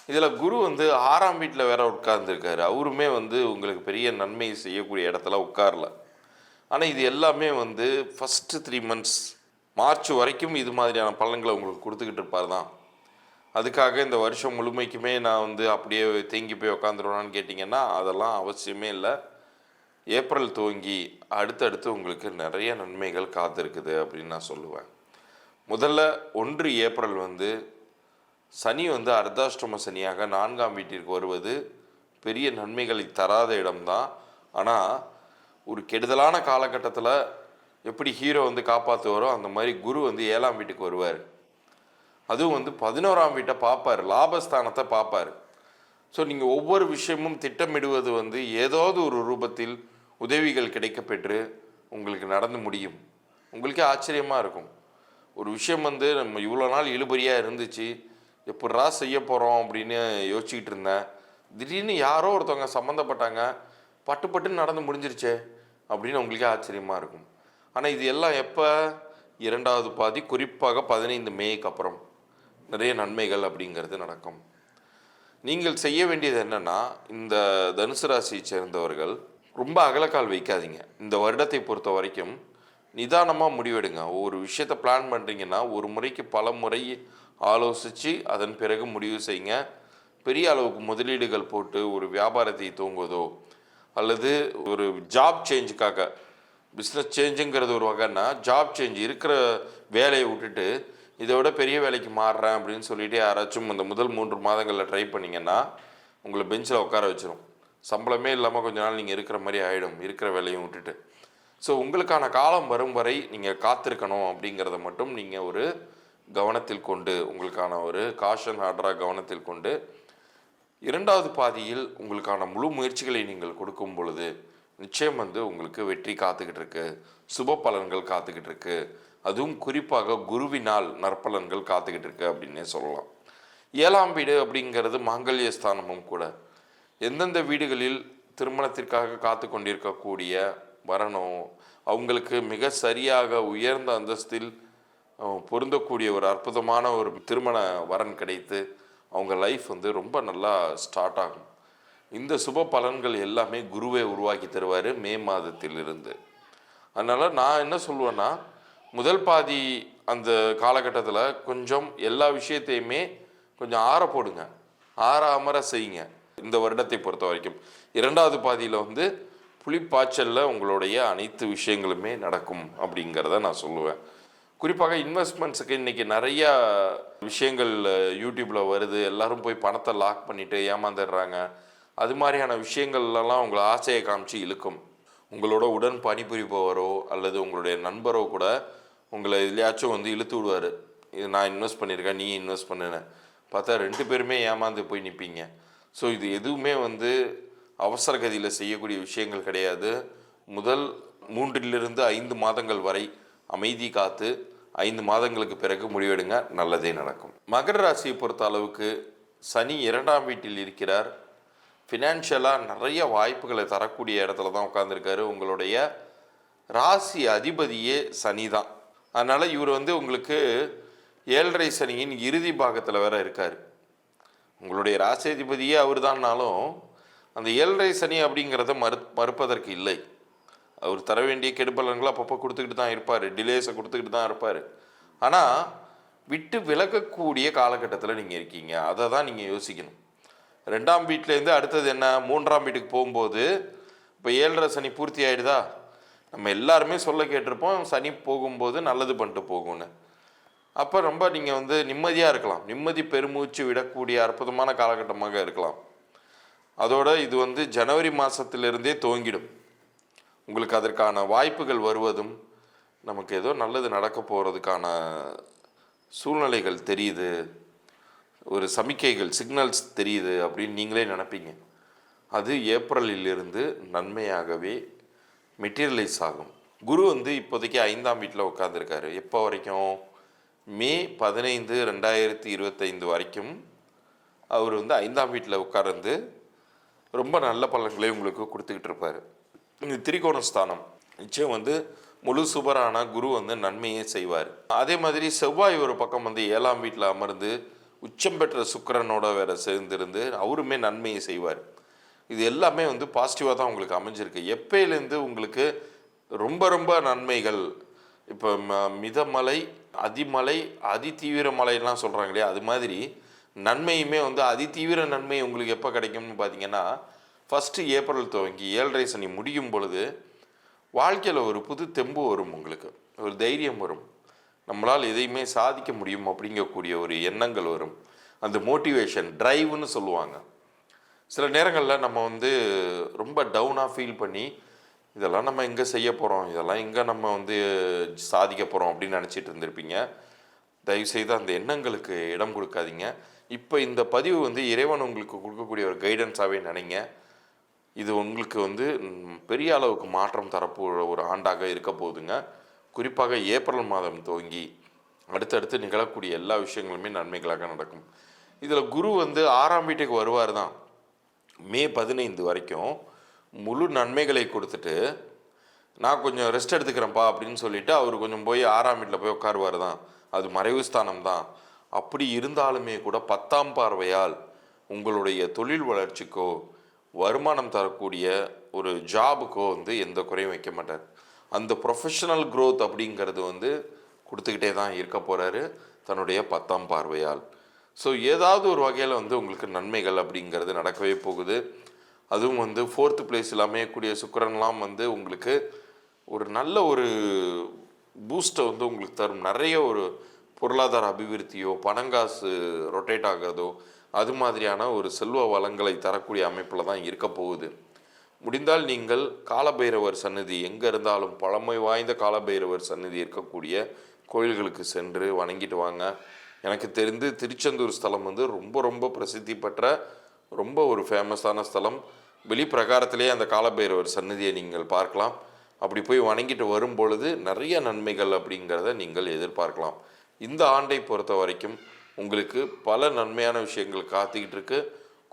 இதில் குரு வந்து 6ஆம் வீட்டில் வேற உட்கார்ந்துருக்காரு. அவருமே வந்து உங்களுக்கு பெரிய நன்மை செய்யக்கூடிய இடத்துல உட்காரல. ஆனால் இது எல்லாமே வந்து ஃபஸ்ட்டு 3 மந்த்ஸ் மார்ச் வரைக்கும் இது மாதிரியான பலன்களை உங்களுக்கு கொடுத்துக்கிட்டு இருப்பார் தான். அதுக்காக இந்த வருஷம் முழுமைக்குமே நான் வந்து அப்படியே தேங்கி போய் உக்காந்துருவேனான்னு கேட்டிங்கன்னா அதெல்லாம் அவசியமே இல்லை. ஏப்ரல் துவங்கி அடுத்தடுத்து உங்களுக்கு நிறைய நன்மைகள் காத்திருக்குது அப்படின்னு நான் சொல்லுவேன். முதல்ல 1 ஏப்ரல் வந்து சனி வந்து அர்த்தாஷ்டம சனியாக 4ஆம் வீட்டிற்கு வருவது பெரிய நன்மைகளை தராத இடம்தான். ஆனால் ஒரு கெடுதலான காலகட்டத்தில் எப்படி ஹீரோ வந்து காப்பாற்றுவாரோ அந்த மாதிரி குரு வந்து 7ஆம் வீட்டுக்கு வருவார். அதுவும் வந்து 11ஆம் வீட்டை பார்ப்பார், லாபஸ்தானத்தை பார்ப்பார். ஸோ நீங்கள் ஒவ்வொரு விஷயமும் திட்டமிடுவது வந்து ஏதாவது ஒரு ரூபத்தில் உதவிகள் கிடைக்கப்பெற்று உங்களுக்கு நடந்து முடியும். உங்களுக்கே ஆச்சரியமாக இருக்கும். ஒரு விஷயம் வந்து நம்ம இவ்வளோ நாள் இழுபறியாக இருந்துச்சு, எப்படா செய்ய போகிறோம் அப்படின்னு யோசிச்சுக்கிட்டு இருந்தேன். திடீர்னு யாரோ ஒருத்தவங்க சம்மந்தப்பட்டாங்க, பட்டு பட்டுன்னு நடந்து முடிஞ்சிருச்சே அப்படின்னு உங்களுக்கே ஆச்சரியமாக இருக்கும். ஆனால் இது எல்லாம் எப்போ? 2வது பாதி, குறிப்பாக 15 மேய்க்கு அப்புறம் நிறைய நன்மைகள் அப்படிங்கிறது நடக்கும். நீங்கள் செய்ய வேண்டியது என்னென்னா, இந்த தனுசு ராசியை சேர்ந்தவர்கள் ரொம்ப அகலக்கால் வைக்காதீங்க. இந்த வருடத்தை பொறுத்த வரைக்கும் நிதானமாக முடிவெடுங்க. ஒரு விஷயத்தை பிளான் பண்ணுறீங்கன்னா ஒரு முறைக்கு பல முறை ஆலோசித்து அதன் பிறகு முடிவு செய்யுங்க. பெரிய அளவுக்கு முதலீடுகள் போட்டு ஒரு வியாபாரத்தை துவங்குவதோ அல்லது ஒரு ஜாப் சேஞ்சுக்காக, பிஸ்னஸ் சேஞ்சுங்கிறது ஒரு வகைன்னா ஜாப் சேஞ்ச், இருக்கிற வேலையை விட்டுட்டு இதை விட பெரிய வேலைக்கு மாறுறேன் அப்படின்னு சொல்லிட்டு யாராச்சும் அந்த முதல் 3 மாதங்களில் ட்ரை பண்ணிங்கன்னா உங்களை பெஞ்சில் உட்கார வச்சிடும். சம்பளமே இல்லாமல் கொஞ்ச நாள் நீங்கள் இருக்கிற மாதிரி ஆகிடும், இருக்கிற வேலையும் விட்டுட்டு. ஸோ உங்களுக்கான காலம் வரும் வரை நீங்கள் காத்திருக்கணும் அப்படிங்கிறத மட்டும் நீங்கள் ஒரு கவனத்தில் கொண்டு, உங்களுக்கான ஒரு காஷன் ஆர்டராக கவனத்தில் கொண்டு 2வது பாதியில் உங்களுக்கான முழு முயற்சிகளை நீங்கள் கொடுக்கும் பொழுது நிச்சயம் வந்து உங்களுக்கு வெற்றி காத்துக்கிட்டு இருக்கு, சுப பலன்கள் காத்துக்கிட்டு இருக்கு. அதுவும் குறிப்பாக குருவினால் நற்பலன்கள் காத்துக்கிட்டு இருக்கு அப்படின்னே சொல்லலாம். 7ஆம் வீடு அப்படிங்கிறது மாங்கல்ய ஸ்தானமும் கூட. எந்தெந்த வீடுகளில் திருமணத்திற்காக காத்து கொண்டிருக்கக்கூடிய வரனோ அவங்களுக்கு மிக சரியாக உயர்ந்த அந்தஸ்தில் பொருந்தக்கூடிய ஒரு அற்புதமான ஒரு திருமண வரன் கிடைத்து அவங்க லைஃப் வந்து ரொம்ப நல்லா ஸ்டார்ட் ஆகும். இந்த சுப பலன்கள் எல்லாமே குருவை உருவாக்கி தருவார் மே மாதத்திலிருந்து. அதனால் நான் என்ன சொல்லுவேன்னா, முதல் பாதி அந்த காலகட்டத்தில் கொஞ்சம் எல்லா விஷயத்தையுமே கொஞ்சம் ஆற போடுங்க, ஆற அமர செய்யுங்க இந்த வருடத்தை பொறுத்த வரைக்கும். 2வது பாதியில் வந்து புலிப்பாய்ச்சலில் உங்களுடைய அனைத்து விஷயங்களுமே நடக்கும் அப்படிங்கிறத நான் சொல்லுவேன். குறிப்பாக இன்வெஸ்ட்மெண்ட்ஸுக்கு இன்றைக்கி நிறையா விஷயங்கள் யூடியூப்பில் வருது. எல்லோரும் போய் பணத்தை லாக் பண்ணிவிட்டு ஏமாந்துடுறாங்க. அது மாதிரியான விஷயங்கள்லாம் உங்களை ஆசையை காமிச்சு இழுக்கும். உங்களோட உடன் பணிபுரிபவரோ அல்லது உங்களுடைய நண்பரோ கூட உங்களை எதுலையாச்சும் வந்து இழுத்து விடுவார். இது நான் இன்வெஸ்ட் பண்ணியிருக்கேன், நீ இன்வெஸ்ட் பண்ணுன்னு பார்த்தா 2 பேருமே ஏமாந்து போய் நிற்பீங்க. ஸோ இது எதுவுமே வந்து அவசர கதியில் செய்யக்கூடிய விஷயங்கள் கிடையாது. முதல் 3 to 5 மாதங்கள் வரை அமைதி காத்து 5 மாதங்களுக்கு பிறகு முடிவெடுங்க, நல்லதே நடக்கும். மகர ராசியை பொறுத்த அளவுக்கு சனி 2ஆம் வீட்டில் இருக்கிறார். ஃபினான்ஷியலாக நிறைய வாய்ப்புகளை தரக்கூடிய இடத்துல தான் உட்காந்துருக்காரு. உங்களுடைய ராசி அதிபதியே சனி தான். அதனால் இவர் வந்து உங்களுக்கு 7.5 சனியின் இறுதி பாகத்தில் வேற இருக்கார். உங்களுடைய ராசி அதிபதியே அவர் தான்னாலும் அந்த 7.5 சனி அப்படிங்கிறத மறுப்பதற்கு இல்லை. அவர் தர வேண்டிய கெடுபலன்களை அப்பப்போ கொடுத்துக்கிட்டு தான் இருப்பார், டிலேஸை கொடுத்துக்கிட்டு தான் இருப்பார். ஆனால் விட்டு விலகக்கூடிய காலகட்டத்தில் நீங்கள் இருக்கீங்க, அதை தான் நீங்கள் யோசிக்கணும். 2ஆம் வீட்டிலேருந்து அடுத்தது என்ன, 3ஆம் வீட்டுக்கு போகும்போது இப்போ 7.5 சனி பூர்த்தி ஆகிடுதா. நம்ம எல்லாருமே சொல்ல கேட்டிருப்போம், சனி போகும்போது நல்லது பண்ணிட்டு போகும்னு. அப்போ ரொம்ப நீங்கள் வந்து நிம்மதியாக இருக்கலாம், நிம்மதி பெருமூச்சு விடக்கூடிய அற்புதமான காலகட்டமாக இருக்கலாம். அதோட இது வந்து ஜனவரி மாதத்திலிருந்தே துவங்கிடும். உங்களுக்கு அதற்கான வாய்ப்புகள் வருவதும், நமக்கு ஏதோ நல்லது நடக்க போகிறதுக்கான சூழ்நிலைகள் தெரியுது, ஒரு சமிக்கைகள் சிக்னல்ஸ் தெரியுது அப்படின்னு நீங்களே நினைப்பீங்க. அது ஏப்ரலிலிருந்து நன்மையாகவே மெட்டீரியலைஸ் ஆகும். குரு வந்து இப்போதைக்கு 5ஆம் வீட்டில் உட்காந்துருக்காரு. எப்போ வரைக்கும்? மே 15, 2025 வரைக்கும் அவர் வந்து 5ஆம் வீட்டில் உட்கார்ந்து ரொம்ப நல்ல பலன்களை உங்களுக்கு கொடுத்துக்கிட்டு இருப்பார். இந்த திரிகோண ஸ்தானம் நிச்சயம் வந்து முழு சுபரான குரு வந்து நன்மையை செய்வார். அதே மாதிரி செவ்வாய் ஒரு பக்கம் வந்து 7ஆம் வீட்டில் அமர்ந்து உச்சம் பெற்ற சுக்கிரனோட வேற சேர்ந்திருந்து அவருமே நன்மையை செய்வார். இது எல்லாமே வந்து பாசிட்டிவாக தான் உங்களுக்கு அமைஞ்சிருக்கு. எப்பயிலேருந்து உங்களுக்கு ரொம்ப ரொம்ப நன்மைகள், இப்போ மிதமலை, அதிமலை, அதிதீவிர மழைலாம் சொல்கிறாங்க இல்லையா, அது மாதிரி நன்மையுமே வந்து அதிதீவிர நன்மை உங்களுக்கு எப்போ கிடைக்கும்னு பார்த்தீங்கன்னா, ஃபஸ்ட்டு ஏப்ரல் துவங்கி 7.5 சனி முடியும் பொழுது வாழ்க்கையில் ஒரு புது தெம்பு வரும், உங்களுக்கு ஒரு தைரியம் வரும், நம்மளால் எதையுமே சாதிக்க முடியும் அப்படிங்கக்கூடிய ஒரு எண்ணங்கள் வரும். அந்த மோட்டிவேஷன் ட்ரைவ்னு சொல்லுவாங்க. சில நேரங்களில் நம்ம வந்து ரொம்ப டவுனாக ஃபீல் பண்ணி இதெல்லாம் நம்ம எங்கே செய்ய போகிறோம், இதெல்லாம் எங்கே நம்ம வந்து சாதிக்க போகிறோம் அப்படின்னு நினச்சிட்டு இருந்திருப்பீங்க. தயவுசெய்து அந்த எண்ணங்களுக்கு இடம் கொடுக்காதீங்க. இப்போ இந்த பதிவு வந்து இறைவன் உங்களுக்கு கொடுக்கக்கூடிய ஒரு கைடன்ஸாகவே நினைங்க. இது உங்களுக்கு வந்து பெரிய அளவுக்கு மாற்றம் தரப்போகிற ஒரு ஆண்டாக இருக்க போகுதுங்க. குறிப்பாக ஏப்ரல் மாதம் துவங்கி அடுத்தடுத்து நிகழக்கூடிய எல்லா விஷயங்களுமே நன்மைகளாக நடக்கும். இதில் குரு வந்து 6ஆம் வீட்டுக்கு வருவார் தான். மே 15 வரைக்கும் முழு நன்மைகளை கொடுத்துட்டு நான் கொஞ்சம் ரெஸ்ட் எடுத்துக்கிறேன்ப்பா அப்படின்னு சொல்லிட்டு அவர் கொஞ்சம் போய் 6ஆம் வீட்டில் போய் உட்காருவார் தான். அது மறைவு ஸ்தானம் தான். அப்படி இருந்தாலுமே கூட 10ஆம் பார்வையால் உங்களுடைய தொழில் வளர்ச்சிக்கோ வருமானம் தரக்கூடிய ஒரு ஜாபுக்கோ வந்து எந்த குறையும் வைக்க மாட்டார். அந்த ப்ரொஃபஷனல் க்ரோத் அப்படிங்கிறது வந்து கொடுத்துக்கிட்டே தான் இருக்க போகிறாரு தன்னுடைய 10ஆம் பார்வையால். ஸோ ஏதாவது ஒரு வகையில் வந்து உங்களுக்கு நன்மைகள் அப்படிங்கிறது நடக்கவே போகுது. அதுவும் வந்து 4th பிளேஸில் அமையக்கூடிய சுக்கிரன்லாம் வந்து உங்களுக்கு ஒரு நல்ல ஒரு பூஸ்ட்டை வந்து உங்களுக்கு தரும். நிறைய ஒரு பொருளாதார அபிவிருத்தியோ பணங்காசு ரொட்டேட் ஆகிறதோ அது மாதிரியான ஒரு செல்வ வளங்களை தரக்கூடிய அமைப்பில் தான் இருக்க போகுது. முடிந்தால் நீங்கள் காலபைரவர் சன்னதி எங்கே இருந்தாலும் பழமை வாய்ந்த காலபைரவர் சன்னதி இருக்கக்கூடிய கோயில்களுக்கு சென்று வணங்கிட்டு வாங்க. எனக்கு தெரிந்து திருச்செந்தூர் ஸ்தலம் வந்து ரொம்ப ரொம்ப பிரசித்தி பெற்ற ரொம்ப ஒரு ஃபேமஸான ஸ்தலம். வெளிப்பிரகாரத்திலே அந்த காலபைரவர் சன்னதியை நீங்கள் பார்க்கலாம். அப்படி போய் வணங்கிட்டு வரும் பொழுது நிறைய நன்மைகள் அப்படிங்கிறத நீங்கள் எதிர்பார்க்கலாம். இந்த ஆண்டை பொறுத்த வரைக்கும் உங்களுக்கு பல நன்மையான விஷயங்கள் காத்துக்கிட்டு இருக்கு.